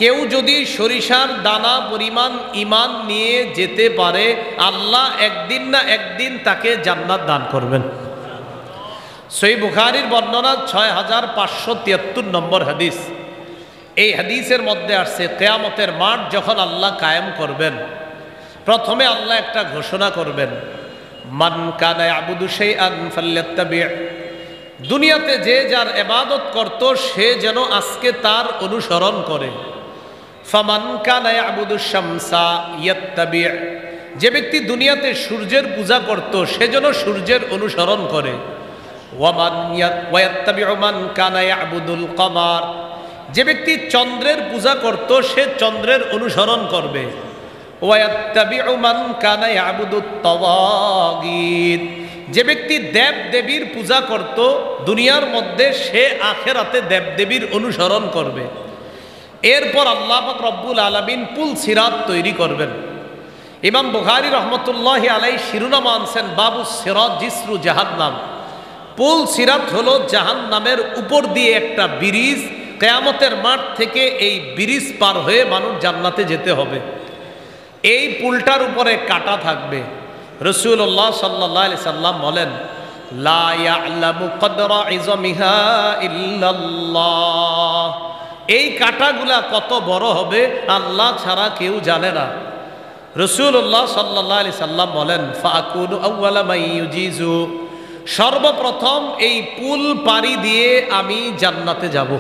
কেউ যদি সরিষার দানা পরিমাণ ঈমান নিয়ে যেতে পারে, আল্লাহ একদিন না একদিন তাকে জান্নাত দান করবেন। সহিহ বুখারীর বর্ণনা ৬৫৭৩ নম্বর হাদিস। এই হাদিসের মধ্যে আসছে, কিয়ামতের মাঠ যখন আল্লাহ কায়েম করবেন, প্রথমে আল্লাহ একটা ঘোষণা করবেন, মান কানা ইয়াবুদু শাইআন ফাল্যাত্তাবি'। দুনিয়াতে যে যার ইবাদত করত সে যেন আজকে তার অনুসরণ করে। ফামান কানা ইয়াবুদু শামসা ইয়াত্তাবি', যে ব্যক্তি দুনিয়াতে সূর্যের পূজা করত সে যেন সূর্যের অনুসরণ করে। ওয়ায়াত্তাবি'ু মান কানা ইয়াবুদুল কমার, যে ব্যক্তি চন্দ্রের পূজা করত সে চন্দ্রের অনুসরণ করবে। ওয়ায়াত্তাবি'ু মান কানা ইয়াবুদুত তাওয়াগীত, যে ব্যক্তি দেব দেবীর পূজা করত দুনিয়ার মধ্যে সে আখিরাতে দেব দেবীর অনুসরণ করবে। এরপর আল্লাহ পাক রব্বুল আলামিন পুল সিরাত তৈরি করবেন। ইমাম বুখারী রহমতুল্লাহি আলাইহি শিরোনাম আনছেন, বাবু সিরাত জিসরু জাহান্নাম। পুল সিরাত হলো জাহান্নামের উপর দিয়ে একটা ব্রিজ, কিয়ামতের মাঠ থেকে এই ব্রিজ পার হয়ে মানুষ জান্নাতে যেতে হবে। এই পুলটার উপরে কাঁটা থাকবে। রাসূলুল্লাহ সাল্লাল্লাহু আলাইহি সাল্লাম বলেন, লা ইয়ালামু কদরা ইযমিহা ইল্লাল্লাহ, এই কাঁটাগুলা কত বড় হবে আল্লাহ ছাড়া কেউ জানে না। রাসূলুল্লাহ সাল্লাল্লাহু আলাইহি সাল্লাম বলেন, ফাকুনু আউওয়ালা মান ইউজিজু, সর্বপ্রথম এই পুল পাড়ি দিয়ে আমি জান্নাতে যাব।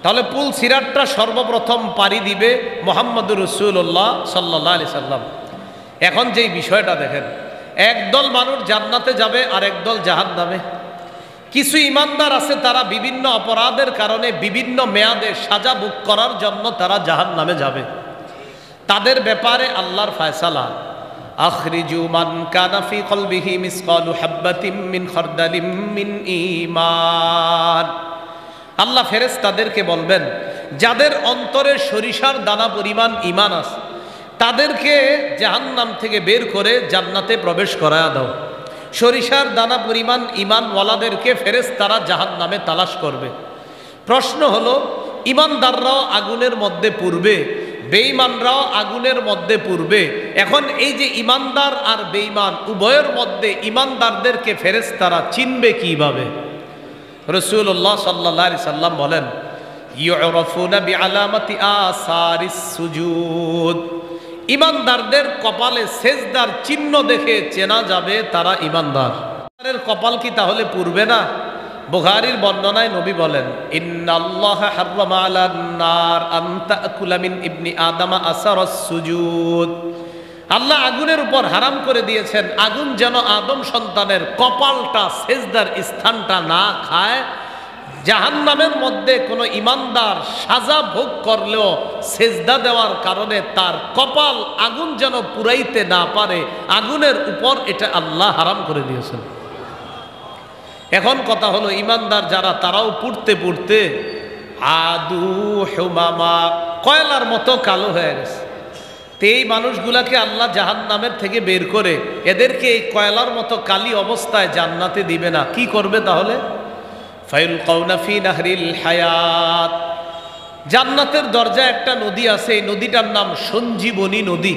তাহলে পুল সিরাতটা সর্বপ্রথম পাড়ি দিবে মুহাম্মদুর রাসূলুল্লাহ সাল্লাল্লাহু আলাইহি সাল্লাম। এখন যেই বিষয়টা দেখেন, একদল মানুষ জান্নাতে যাবে আর একদল জাহান্নামে। কিছু ইমানদার আছে তারা বিভিন্ন অপরাধের কারণে বিভিন্ন মেয়াদে সাজা ভোগ করার জন্য তারা জাহান্নামে যাবে। তাদের ব্যাপারে আল্লাহর ফয়সালা, আখরিজু মান কানা ফি কলবিহি মিসকালু হাববাতিম মিন খারদালিম মিন ঈমান। আল্লাহ ফেরেশতাদেরকে বলবেন, যাদের অন্তরে সরিষার দানা পরিমাণ ঈমান আছে তাদেরকে জাহান্নাম থেকে বের করে জান্নাতে প্রবেশ করায়া দাও। সরিষার দানা পরিমাণ ঈমানওয়ালাদেরকে ফেরেশতারা জাহান্নামে তালাশ করবে। প্রশ্ন হলো, ঈমানদাররাও আগুনের মধ্যে পড়বে, বেঈমানরাও আগুনের মধ্যে পুরবে। এখন এই যে ইমানদার আর বেঈমান উভয়ের মধ্যে ইমানদারদেরকে ফেরেশতারা চিনবে কিভাবে? রাসূলুল্লাহ সাল্লাল্লাহু আলাইহি সাল্লাম বলেন, ইউরাফুনা বিআলামাতি আসারিস সুজুদ, ইমানদারদের কপালে সেজদার চিহ্ন দেখে চেনা যাবে তারা ইমানদার। কপাল কি তাহলে পুরবে না? বুখারীর বর্ণনায় নবী বলেন, ইন্নাল্লাহা হাররামা আলান নার আন তাকুলা মিন ইবনি আদামা আসারাস সুজুদ, আল্লাহ আগুনের উপর হারাম করে দিয়েছেন আগুন যেন আদম সন্তানের কপালটা, সেজদার স্থানটা না খায়। জাহান্নামের মধ্যে কোনো ইমানদার সাজা ভোগ করলেও সেজদা দেওয়ার কারণে তার কপাল আগুন যেন পুরাইতে না পারে, আগুনের উপর এটা আল্লাহ হারাম করে দিয়েছেন। এখন কথা হলো, ইমানদার যারা তারাও পুড়তে পুড়তে আদু হুমামা, কয়লার মতো কালো হয়ে গেছে। তো এই মানুষগুলাকে আল্লাহ জাহান্নামের থেকে বের করে এদেরকে এই কয়লার মতো কালি অবস্থায় জান্নাতে দিবে না। কি করবে তাহলে? ফায়ুলকাউনা ফি নাহরিল হায়াত, জান্নাতের দরজায় একটা নদী আছে, এই নদীটার নাম সঞ্জীবনী নদী।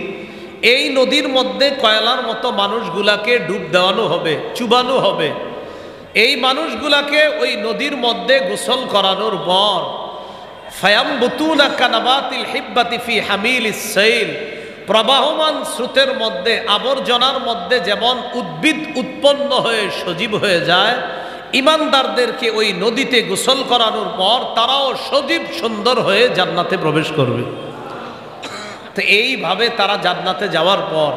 এই নদীর মধ্যে কয়লার মতো মানুষগুলাকে ডুব দেওয়ানো হবে, চুবানো হবে। এই মানুষগুলাকে ওই নদীর মধ্যে গোসল করানোর পর ফায়ামবুতুনা কানাবাতিল হিব্বাতি ফি হামিলিস সাইল, প্রবাহমান স্রোতের মধ্যে আবর্জনার মধ্যে যেমন উদ্ভিদ উৎপন্ন হয়ে সজীব হয়ে যায়, ইমানদারদেরকে ওই নদীতে গোসল করানোর পর তারাও সজীব সুন্দর হয়ে জান্নাতে প্রবেশ করবে। তো এইভাবে তারা জান্নাতে যাওয়ার পর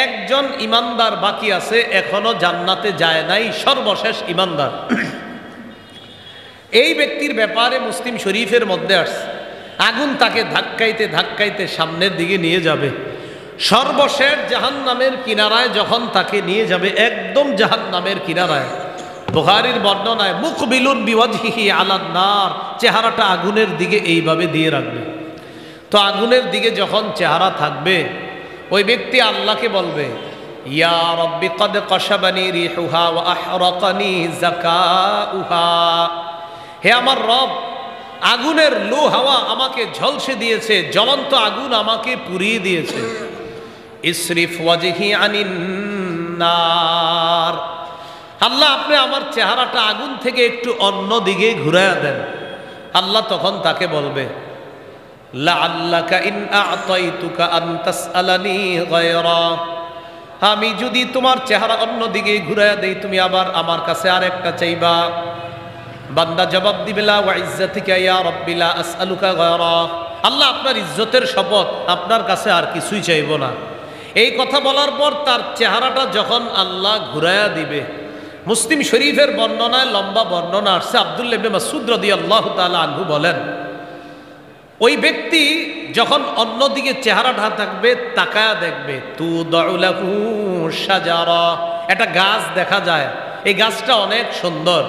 একজন ইমানদার বাকি আছে, এখনো জান্নাতে যায় নাই, সর্বশেষ ইমানদার। এই ব্যক্তির ব্যাপারে মুসলিম শরীফের মধ্যে আসছে, আগুন তাকে ধাক্কাইতে ধাক্কাইতে সামনের দিকে নিয়ে যাবে। সর্বশেষ জাহান্নামের কিনারায় যখন তাকে নিয়ে যাবে, একদম জাহান্নামের কিনারায়, বুখারীর বর্ণনায় মুকবিলুন বিওয়াজহিহি আলান নার, চেহারাটা আগুনের দিকে এইভাবে দিয়ে রাখবে। তো আগুনের দিকে যখন চেহারা থাকবে, ওই ব্যক্তি আল্লাহকে বলবে, ইয়া রাব্বি কদ কাশাবানি রিহুহা ওয়া আহরাকানি যাকাউহা, হে আমার রব, আগুনের লু হাওয়া আমাকে ঝলসে দিয়েছে, জ্বলন্ত আগুন আমাকে পুড়িয়ে দিয়েছে। ইসরিফ ওয়াজহি আনিন নার, আল্লাহ আপনি আমার চেহারাটা আগুন থেকে একটু অন্য দিকে ঘুরাইয়া দেন। আল্লাহ তখন তাকে বলবে, লাআল্লাকা ইন আ'তাইতুকা আন তাসআলানি গায়রা, আমি যদি তোমার চেহারা অন্য দিকে ঘুরাইয়া দেই, তুমি আবার আমার কাছে আরেকটা চাইবা। বান্দা জবাব দিবে, লা ওয়া ইজ্জাতিকা ইয়া রাব্বি লা আসআলুকা গায়রা, আল্লাহ আপনার ইজ্জতের শপথ, আপনার কাছে আর কিছুই চাইব না। এই কথা বলার পর তার চেহারাটা যখন আল্লাহ ঘুরাইয়া দিবে, মুসলিম শরীফের বর্ণনায় লম্বা বর্ণনা আসছে, আব্দুল্লাহ ইবনে মাসউদ রাদিয়াল্লাহু তাআলা আনহু বলেন, ওই ব্যক্তি যখন অন্যদিকে চেহারাটা থাকবে, তাকায়া দেখবে, তুদাউ লাহু শাজারা, একটা গাছ দেখা যায়, এই গাছটা অনেক সুন্দর।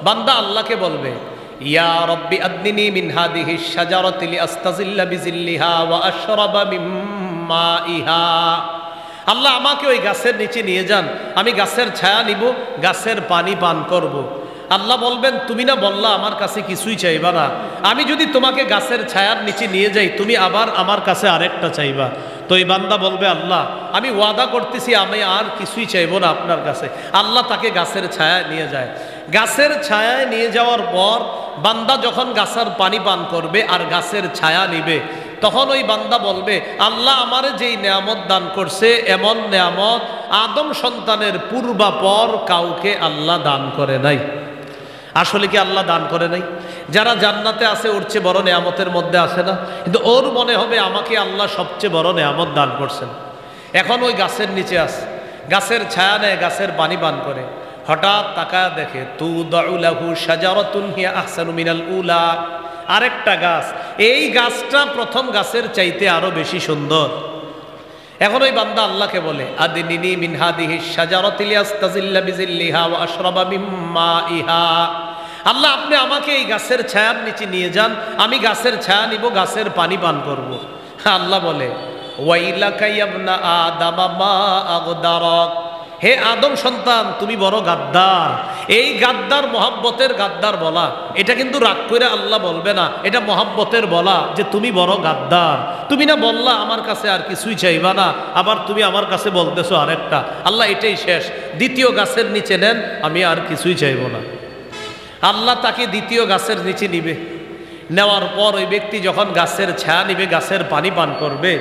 বান্দা আল্লাহকে বলবে, ইয়া রাব্বি আদনিনি মিন হাদিহিশ শাজারাতি লিআস্তাজিল্লা বিজিল্লিহা ওয়া আশরাবা মিন মাইহা, আল্লাহ আমাকে ওই গাছের নিচে নিয়ে যান, আমি গাছের ছায়া নিব, গাছের পানি পান করব। আল্লাহ বলবেন, তুমি না বললা আমার কাছে কিছুই চাইবা না, আমি যদি তোমাকে গাছের ছায়ার নিচে নিয়ে যাই, তুমি আবার আমার কাছে আরেকটা চাইবা। তো এই বান্দা বলবে, আল্লাহ আমি ওয়াদা করতেছি আমি আর কিছুই চাইবো না আপনার কাছে। আল্লাহ তাকে গাছের ছায়ায় নিয়ে যায়। গাছের ছায়ায় নিয়ে যাওয়ার পর বান্দা যখন গাছের পানি পান করবে আর গাছের ছায়া নিবে, তখন ওই বান্দা বলবে, আল্লাহ আমারে যেই নেয়ামত দান করছে, এমন নেয়ামত আদম সন্তানের পূর্বাপর কাউকে আল্লাহ দান করে নাই। আসলে কি আল্লাহ দান করে নাই? যারা জান্নাতে আছে ওর চেয়ে বড় নেয়ামতের মধ্যে আছে না? কিন্তু ওর মনে হবে আমাকে আল্লাহ সবচেয়ে বড় নেয়ামত দান করছেন। এখন ওই গাছের নিচে আছে, গাছের ছায়া নেয়, গাছের পানি পান করে। হঠাৎ তাকায় দেখে, তুদাউ লাহু শাজারাতুন হিয়া আহসানু মিনাল উলা, আরেকটা গাছ, এই গাছটা প্রথম গাছের চাইতে আরো বেশি সুন্দর। এখন ওই বান্দা আল্লাহকে বলে, আদিনিনি মিন হাদিহিশ শাজারাতি লিআস্তাজিল্লা বিজিল্লিহা ওয়া আশরাবা মিন মাইহা, আল্লাহ আপনি আমাকে এই গাছের ছায়ার নিচে নিয়ে যান, আমি গাছের ছায়া নিব, গাছের পানি পান করব। আল্লাহ বলে, ওয়াইলাকা ইবনা আদাম মা আগদারাক, হে আদম সন্তান তুমি বড় গাদ্দার, এই গাদ্দার মহাব্বতের গাদ্দার বলা, এটা কিন্তু রাগ করে আল্লাহ বলবে না, এটা মহাব্বতের বলা যে তুমি বড় গাদ্দার, তুমি না বললা আমার কাছে আর কিছুই চাইবা না, আবার তুমি আমার কাছে বলতেছো আরেকটা। আল্লাহ এটাই শেষ, দ্বিতীয় গাছের নিচে নেন, আমি আর কিছুই চাইব না। আল্লাহ তাকে দ্বিতীয় গাছের নিচে নিবে, নেওয়ার পর ওই ব্যক্তি যখন গাছের ছায়া নিবে, গাছের পানি পান করবে,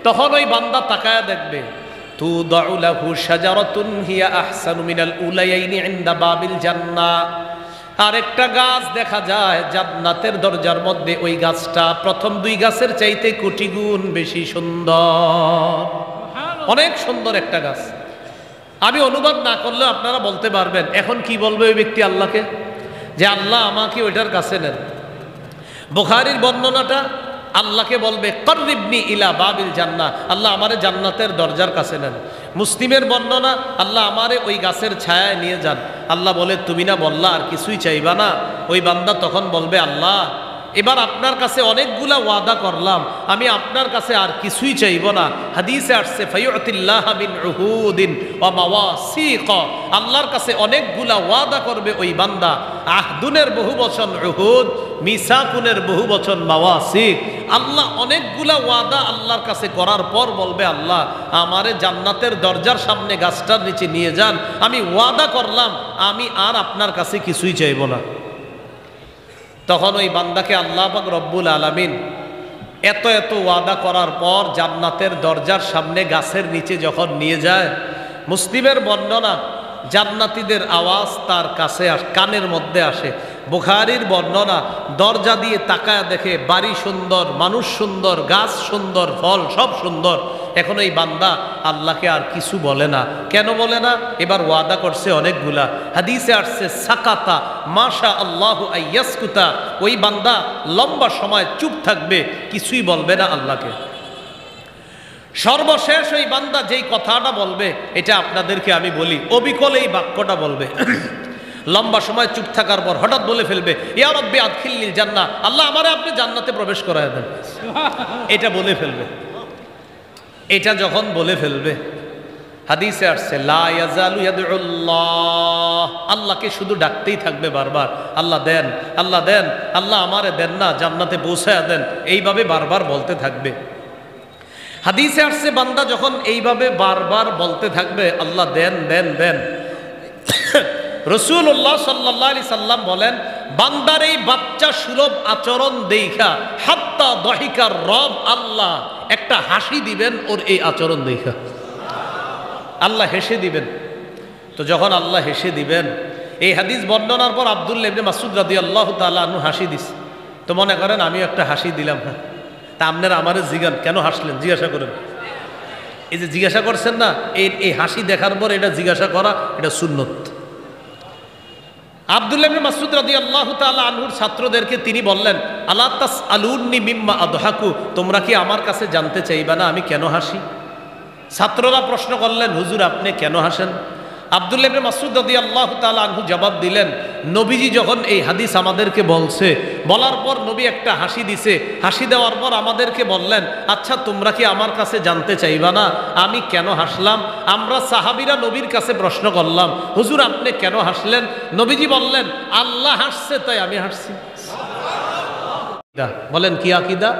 তখন ওই বান্দা তাকায়া দেখবে তুদাউ লাহু শাজারাতুন হিয়া আহসানু মিনাল উলায়াইনি ইনদা বাবিল জান্নাহ। আরেকটা গাছ দেখা যায় জান্নাতের দরজার মধ্যে, ওই গাছটা প্রথম দুই গাছের চাইতে কোটি গুণ বেশি সুন্দর, অনেক সুন্দর একটা গাছ। আমি অনুবাদ না করলেও আপনারা বলতে পারবেন এখন কি বলবে ওই ব্যক্তি আল্লাহকে, যে আল্লাহ আমাকে ওইটার কাছে নেন। বুখারীর বর্ণনাটা আল্লাহকে বলবে কর্রিবনি ইলা বাবিল জান্নাহ, আল্লাহ আমারে জান্নাতের দরজার কাছে নেন। মুসলিমের বর্ণনা আল্লাহ আমারে ওই গাছের ছায়ায় নিয়ে যান। আল্লাহ বলে তুমি না বললা আর কিছুই চাইবা না? ওই বান্দা তখন বলবে আল্লাহ এবার আপনার কাছে অনেকগুলা ওয়াদা করলাম, আমি আপনার কাছে আর কিছুই চাইব না। হাদিসে আসছে ফায়ুতিল্লাহ মিন উহুদিন ওয়া মাওয়াসিক, আল্লাহর কাছে অনেকগুলা ওয়াদা করবে ওই বান্দা। আহদুনের বহু বচন উহুদ, মিসাকুনের বহু বচন মাওয়াসিক। আল্লাহ অনেকগুলা ওয়াদা আল্লাহর কাছে করার পর বলবে আল্লাহ আমারে জান্নাতের দরজার সামনে গাছটার নিচে নিয়ে যান, আমি ওয়াদা করলাম আমি আর আপনার কাছে কিছুই চাইব না। তখন ওই বান্দাকে আল্লাহ পাক রব্বুল আলামিন এত এত ওয়াদা করার পর জান্নাতের দরজার সামনে গাছের নিচে যখন নিয়ে যায়, মুসলিমের বর্ণনা জান্নাতীদের আওয়াজ তার কাছে কানের মধ্যে আসে। বুখারীর বর্ণনা দরজা দিয়ে তাকায় দেখে বাড়ি সুন্দর, মানুষ সুন্দর, গাছ সুন্দর, ফল সব সুন্দর। এখন এই বান্দা আল্লাহকে আর কিছু বলে না। কেন বলে না? এবার ওয়াদা করছে অনেকগুলা। হাদিসে আসছে সাকাতা মাশা আল্লাহু আইয়াসকুতা, ওই বান্দা লম্বা সময় চুপ থাকবে, কিছুই বলবে না আল্লাহকে। সর্বশেষ ওই বান্দা যেই কথাটা বলবে, এটা আপনাদেরকে আমি বলি, অবিকল এই বাক্যটা বলবে। লম্বা সময় চুপ থাকার পর হঠাৎ বলে ফেলবে ইয়া রব্বি আদখিলনিল জান্নাহ, আল্লাহ আমারে আপনি জান্নাতে প্রবেশ করায় দেন। এটা বলে ফেলবে। এটা যখন বলে ফেলবে, হাদিসে আসছে লা ইয়াজালু ইয়াদউল্লাহ, আল্লাহকে শুধু ডাকতেই থাকবে বারবার, আল্লাহ দেন, আল্লাহ দেন, আল্লাহ আমারে দেন না, জান্নাতে পৌঁছায় দেন, এইভাবে বারবার বলতে থাকবে। হাদিসে আসছে বান্দা যখন এইভাবে বারবার বলতে থাকবে আল্লাহ দেন দেন দেন, রাসূলুল্লাহ সাল্লাল্লাহু আলাইহি সাল্লাম বলেন বান্দার এই বাচ্চা সুলভ আচরণ দেখা হাত্তা দহিকার রব, আল্লাহ একটা হাসি দিবেন ওর এই আচরণ দেখা, আল্লাহ হেসে দিবেন। তো যখন আল্লাহ হেসে দিবেন, এই হাদিস বর্ণনার পর আব্দুল্লাহ ইবনে মাসউদ রাদিয়াল্লাহু তাআলা আনহু হাসি দিছে। তো মনে করেন আমিও একটা হাসি দিলাম, হ্যাঁ, তা আপনারা আমারে জিজ্ঞান কেন হাসলেন, জিজ্ঞাসা করেন। এই যে জিজ্ঞাসা করছেন না, এই হাসি দেখার পর এটা জিজ্ঞাসা করা, এটা সুন্নত। আব্দুল্লাহ ইবনে মাসউদ রাদিয়াল্লাহু তাআলা আনহুর ছাত্রদেরকে তিনি বললেন আলা তাসআলুন্নি মিম্মা আদহাকু, তোমরা কি আমার কাছে জানতে চাইবা না আমি কেন হাসি? ছাত্ররা প্রশ্ন করলেন হুজুর আপনি কেন হাসেন? আব্দুল্লাহ ইবনে মাসউদ রাদিয়াল্লাহু তাআলা আনহু জবাব দিলেন, নবীজি যখন এই হাদিস আমাদেরকে বলছে, বলার পর নবী একটা হাসি দিছে, হাসি দেওয়ার পর আমাদেরকে বললেন আচ্ছা তোমরা কি আমার কাছে জানতে চাইবা না আমি কেন হাসলাম? আমরা সাহাবীরা নবীর কাছে প্রশ্ন করলাম হুজুর আপনি কেন হাসলেন? নবীজি বললেন আল্লাহ হাসছে তাই আমি হাসছি। বলেন কি আকীদা?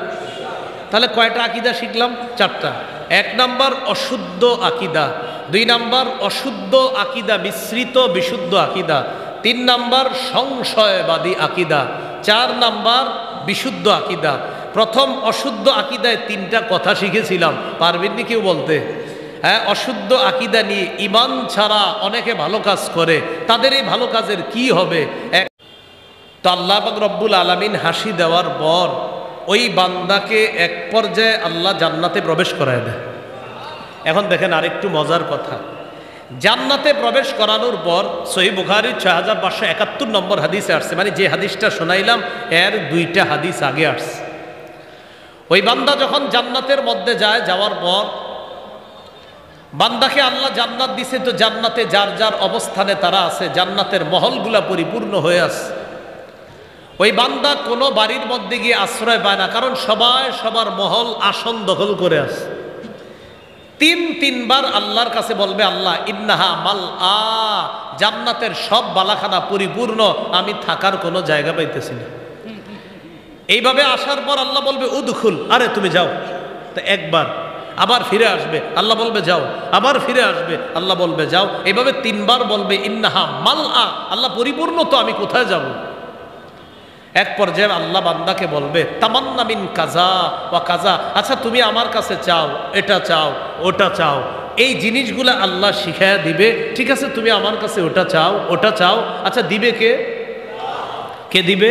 তাহলে কয়টা আকীদা শিখলাম? চারটা। এক নাম্বার অশুদ্ধ আকীদা, দুই নাম্বার অশুদ্ধ আকীদা মিশ্রিত বিশুদ্ধ আকীদা, তিন নাম্বার সংশয়বাদী আকীদা, চার নাম্বার বিশুদ্ধ আকীদা। প্রথম অশুদ্ধ আকীদায় তিনটা কথা শিখেছিলাম, পারবেননি কেউ বলতে? হ্যাঁ, অশুদ্ধ আকীদা নিয়ে ঈমান ছাড়া অনেকে ভালো কাজ করে, তাদের এই ভালো কাজের কি হবে? তো আল্লাহ পাক রব্বুল আলামিন হাসি দেওয়ার পর ওই বান্দাকে এক পর্যায়ে আল্লাহ জান্নাতে প্রবেশ করায় দেয়। এখন দেখেন আরেকটু মজার কথা, জান্নাতে প্রবেশ করানোর পর সহিহ বুখারীর 6571 নম্বর হাদিসে আসছে, মানে যে হাদিসটা শোনাইলাম এর দুইটা হাদিস আগে আসছে। ওই বান্দা যখন জান্নাতের মধ্যে যায়, যাওয়ার পর বান্দাকে আল্লাহ জান্নাত দিছে, তো জান্নাতে যার যার অবস্থানে তারা আছে, জান্নাতের মহলগুলা পরিপূর্ণ হয়ে আছে। ওই বান্দা কোনো বাড়ির মধ্যে গিয়ে আশ্রয় পায় না, কারণ সবাই সবার মহল আসন দখল করে আছে। তিনবার আল্লাহর কাছে বলবে, আল্লাহ ইন্নাহা মাল জান্নাতের সব বালাখানা পরিপূর্ণ, আমি থাকার কোনো জায়গা পাইতেছি না। এইভাবে আসার পর আল্লাহ বলবে উদখুল, আরে তুমি যাও। তো একবার, আবার ফিরে আসবে, আল্লাহ বলবে যাও, আবার ফিরে আসবে, আল্লাহ বলবে যাও। এইভাবে তিনবার বলবে ইন্নাহা মাল আল্লাহ পরিপূর্ণ, তো আমি কোথায় যাব? এক পর্যায়ে আল্লাহ বান্দাকে বলবে তামান্না মিন কাজা ওয়া কাজা, আচ্ছা তুমি আমার কাছে চাও, এটা চাও, ওটা চাও। এই জিনিসগুলো আল্লাহ শিখায়া দিবে। ঠিক আছে, তুমি আমার কাছে ওটা চাও, ওটা চাও। আচ্ছা দিবে কে? কে দিবে?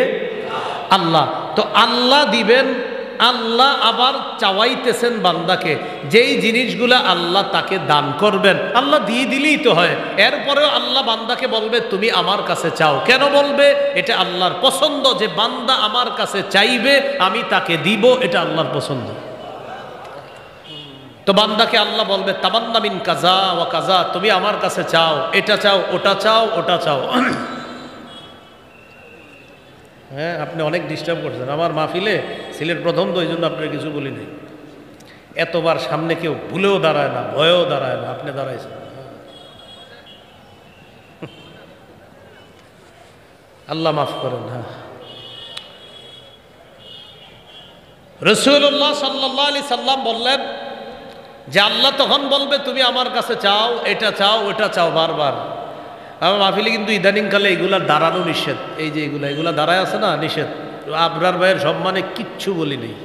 আল্লাহ। তো আল্লাহ দিবেন। আল্লাহ আবার চাওয়াইতেছেন বান্দাকে, যেই জিনিসগুলা আল্লাহ তাকে দান করবেন আল্লাহ দিয়ে দিলেই তো হয়। এরপরেও আল্লাহ বান্দাকে বলবে তুমি আমার কাছে চাও। কেন বলবে? এটা আল্লাহর পছন্দ যে বান্দা আমার কাছে চাইবে, আমি তাকে দিব, এটা আল্লাহর পছন্দ। তো বান্দাকে আল্লাহ বলবে তামান্না মিন কাজা ওয়া কাজা, তুমি আমার কাছে চাও, এটা চাও, ওটা চাও, ওটা চাও। হ্যাঁ, আপনি অনেক ডিস্টার্ব করছেন আমার মাহফিলে। সিলেট প্রথম তো, এই জন্য আপনার কিছু বলি নাই। এতবার সামনে কেউ ভুলেও দাঁড়ায় না, ভয়েও দাঁড়ায় না, আপনি দাঁড়াইছেন। আল্লাহ মাফ করেন। হ্যাঁ, রাসূলুল্লাহ সাল্লাল্লাহু আলাইহি সাল্লাম বললেন যে আল্লাহ তখন বলবে তুমি আমার কাছে চাও, এটা চাও, ওটা চাও, বারবার। আমার মাহফিলে কিন্তু ইদানিংকালে এগুলা দাঁড়ানো নিষেধ। এই যে এগুলা দাঁড়ায় আছে না, নিষেধ। আবরার ভাইয়ের সম্মানে কিচ্ছু বলি নেই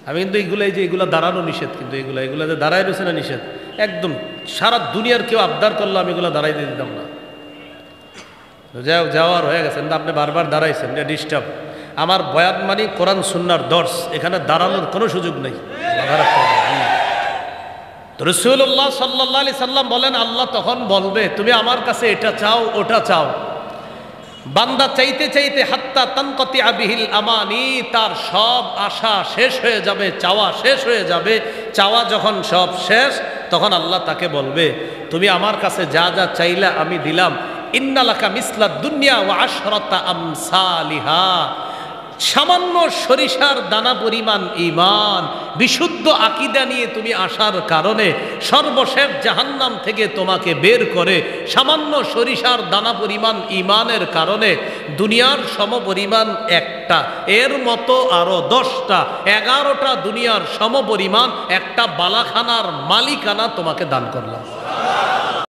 আমি, কিন্তু এগুলা দাঁড়ানো নিষেধ। কিন্তু এগুলা যে দাঁড়ায় রয়েছে না, নিষেধ একদম। সারা দুনিয়ার কেউ আবদার করলো আমি এগুলা দাঁড়াইতে দিতাম না। যাওয়ার হয়ে গেছে, কিন্তু আপনি বারবার দাঁড়াইছেন, এটা ডিস্টার্ব। আমার বয়ান মানে কোরআন সুন্নাহর দর্স, এখানে দাঁড়ানোর কোনো সুযোগ নেই। রাসূলুল্লাহ সাল্লাল্লাহু আলাইহি সাল্লাম বলেন আল্লাহ তখন বলবে তুমি আমার কাছে এটা চাও, ওটা চাও। বান্দা চাইতে চাইতে হাত্তা তানকাতিয়া বিহিল আমানি, তার সব আশা শেষ হয়ে যাবে, চাওয়া শেষ হয়ে যাবে। চাওয়া যখন সব শেষ, তখন আল্লাহ তাকে বলবে তুমি আমার কাছে যা যা চাইলা আমি দিলাম। ইন্নালাকা মিসলাদ দুনিয়া ওয়া আশরাতা আমসালিহা, সামান্য সরিষার দানা পরিমাণ ঈমান, বিশুদ্ধ আকীদা নিয়ে তুমি আসার কারণে সর্বশেষ জাহান্নাম থেকে তোমাকে বের করে সামান্য সরিষার দানা পরিমাণ ঈমানের কারণে দুনিয়ার সমপরিমাণ একটা, এর মতো আরো 10টা 11টা দুনিয়ার সমপরিমাণ একটা বালাখানার মালিকানা তোমাকে দান করলাম।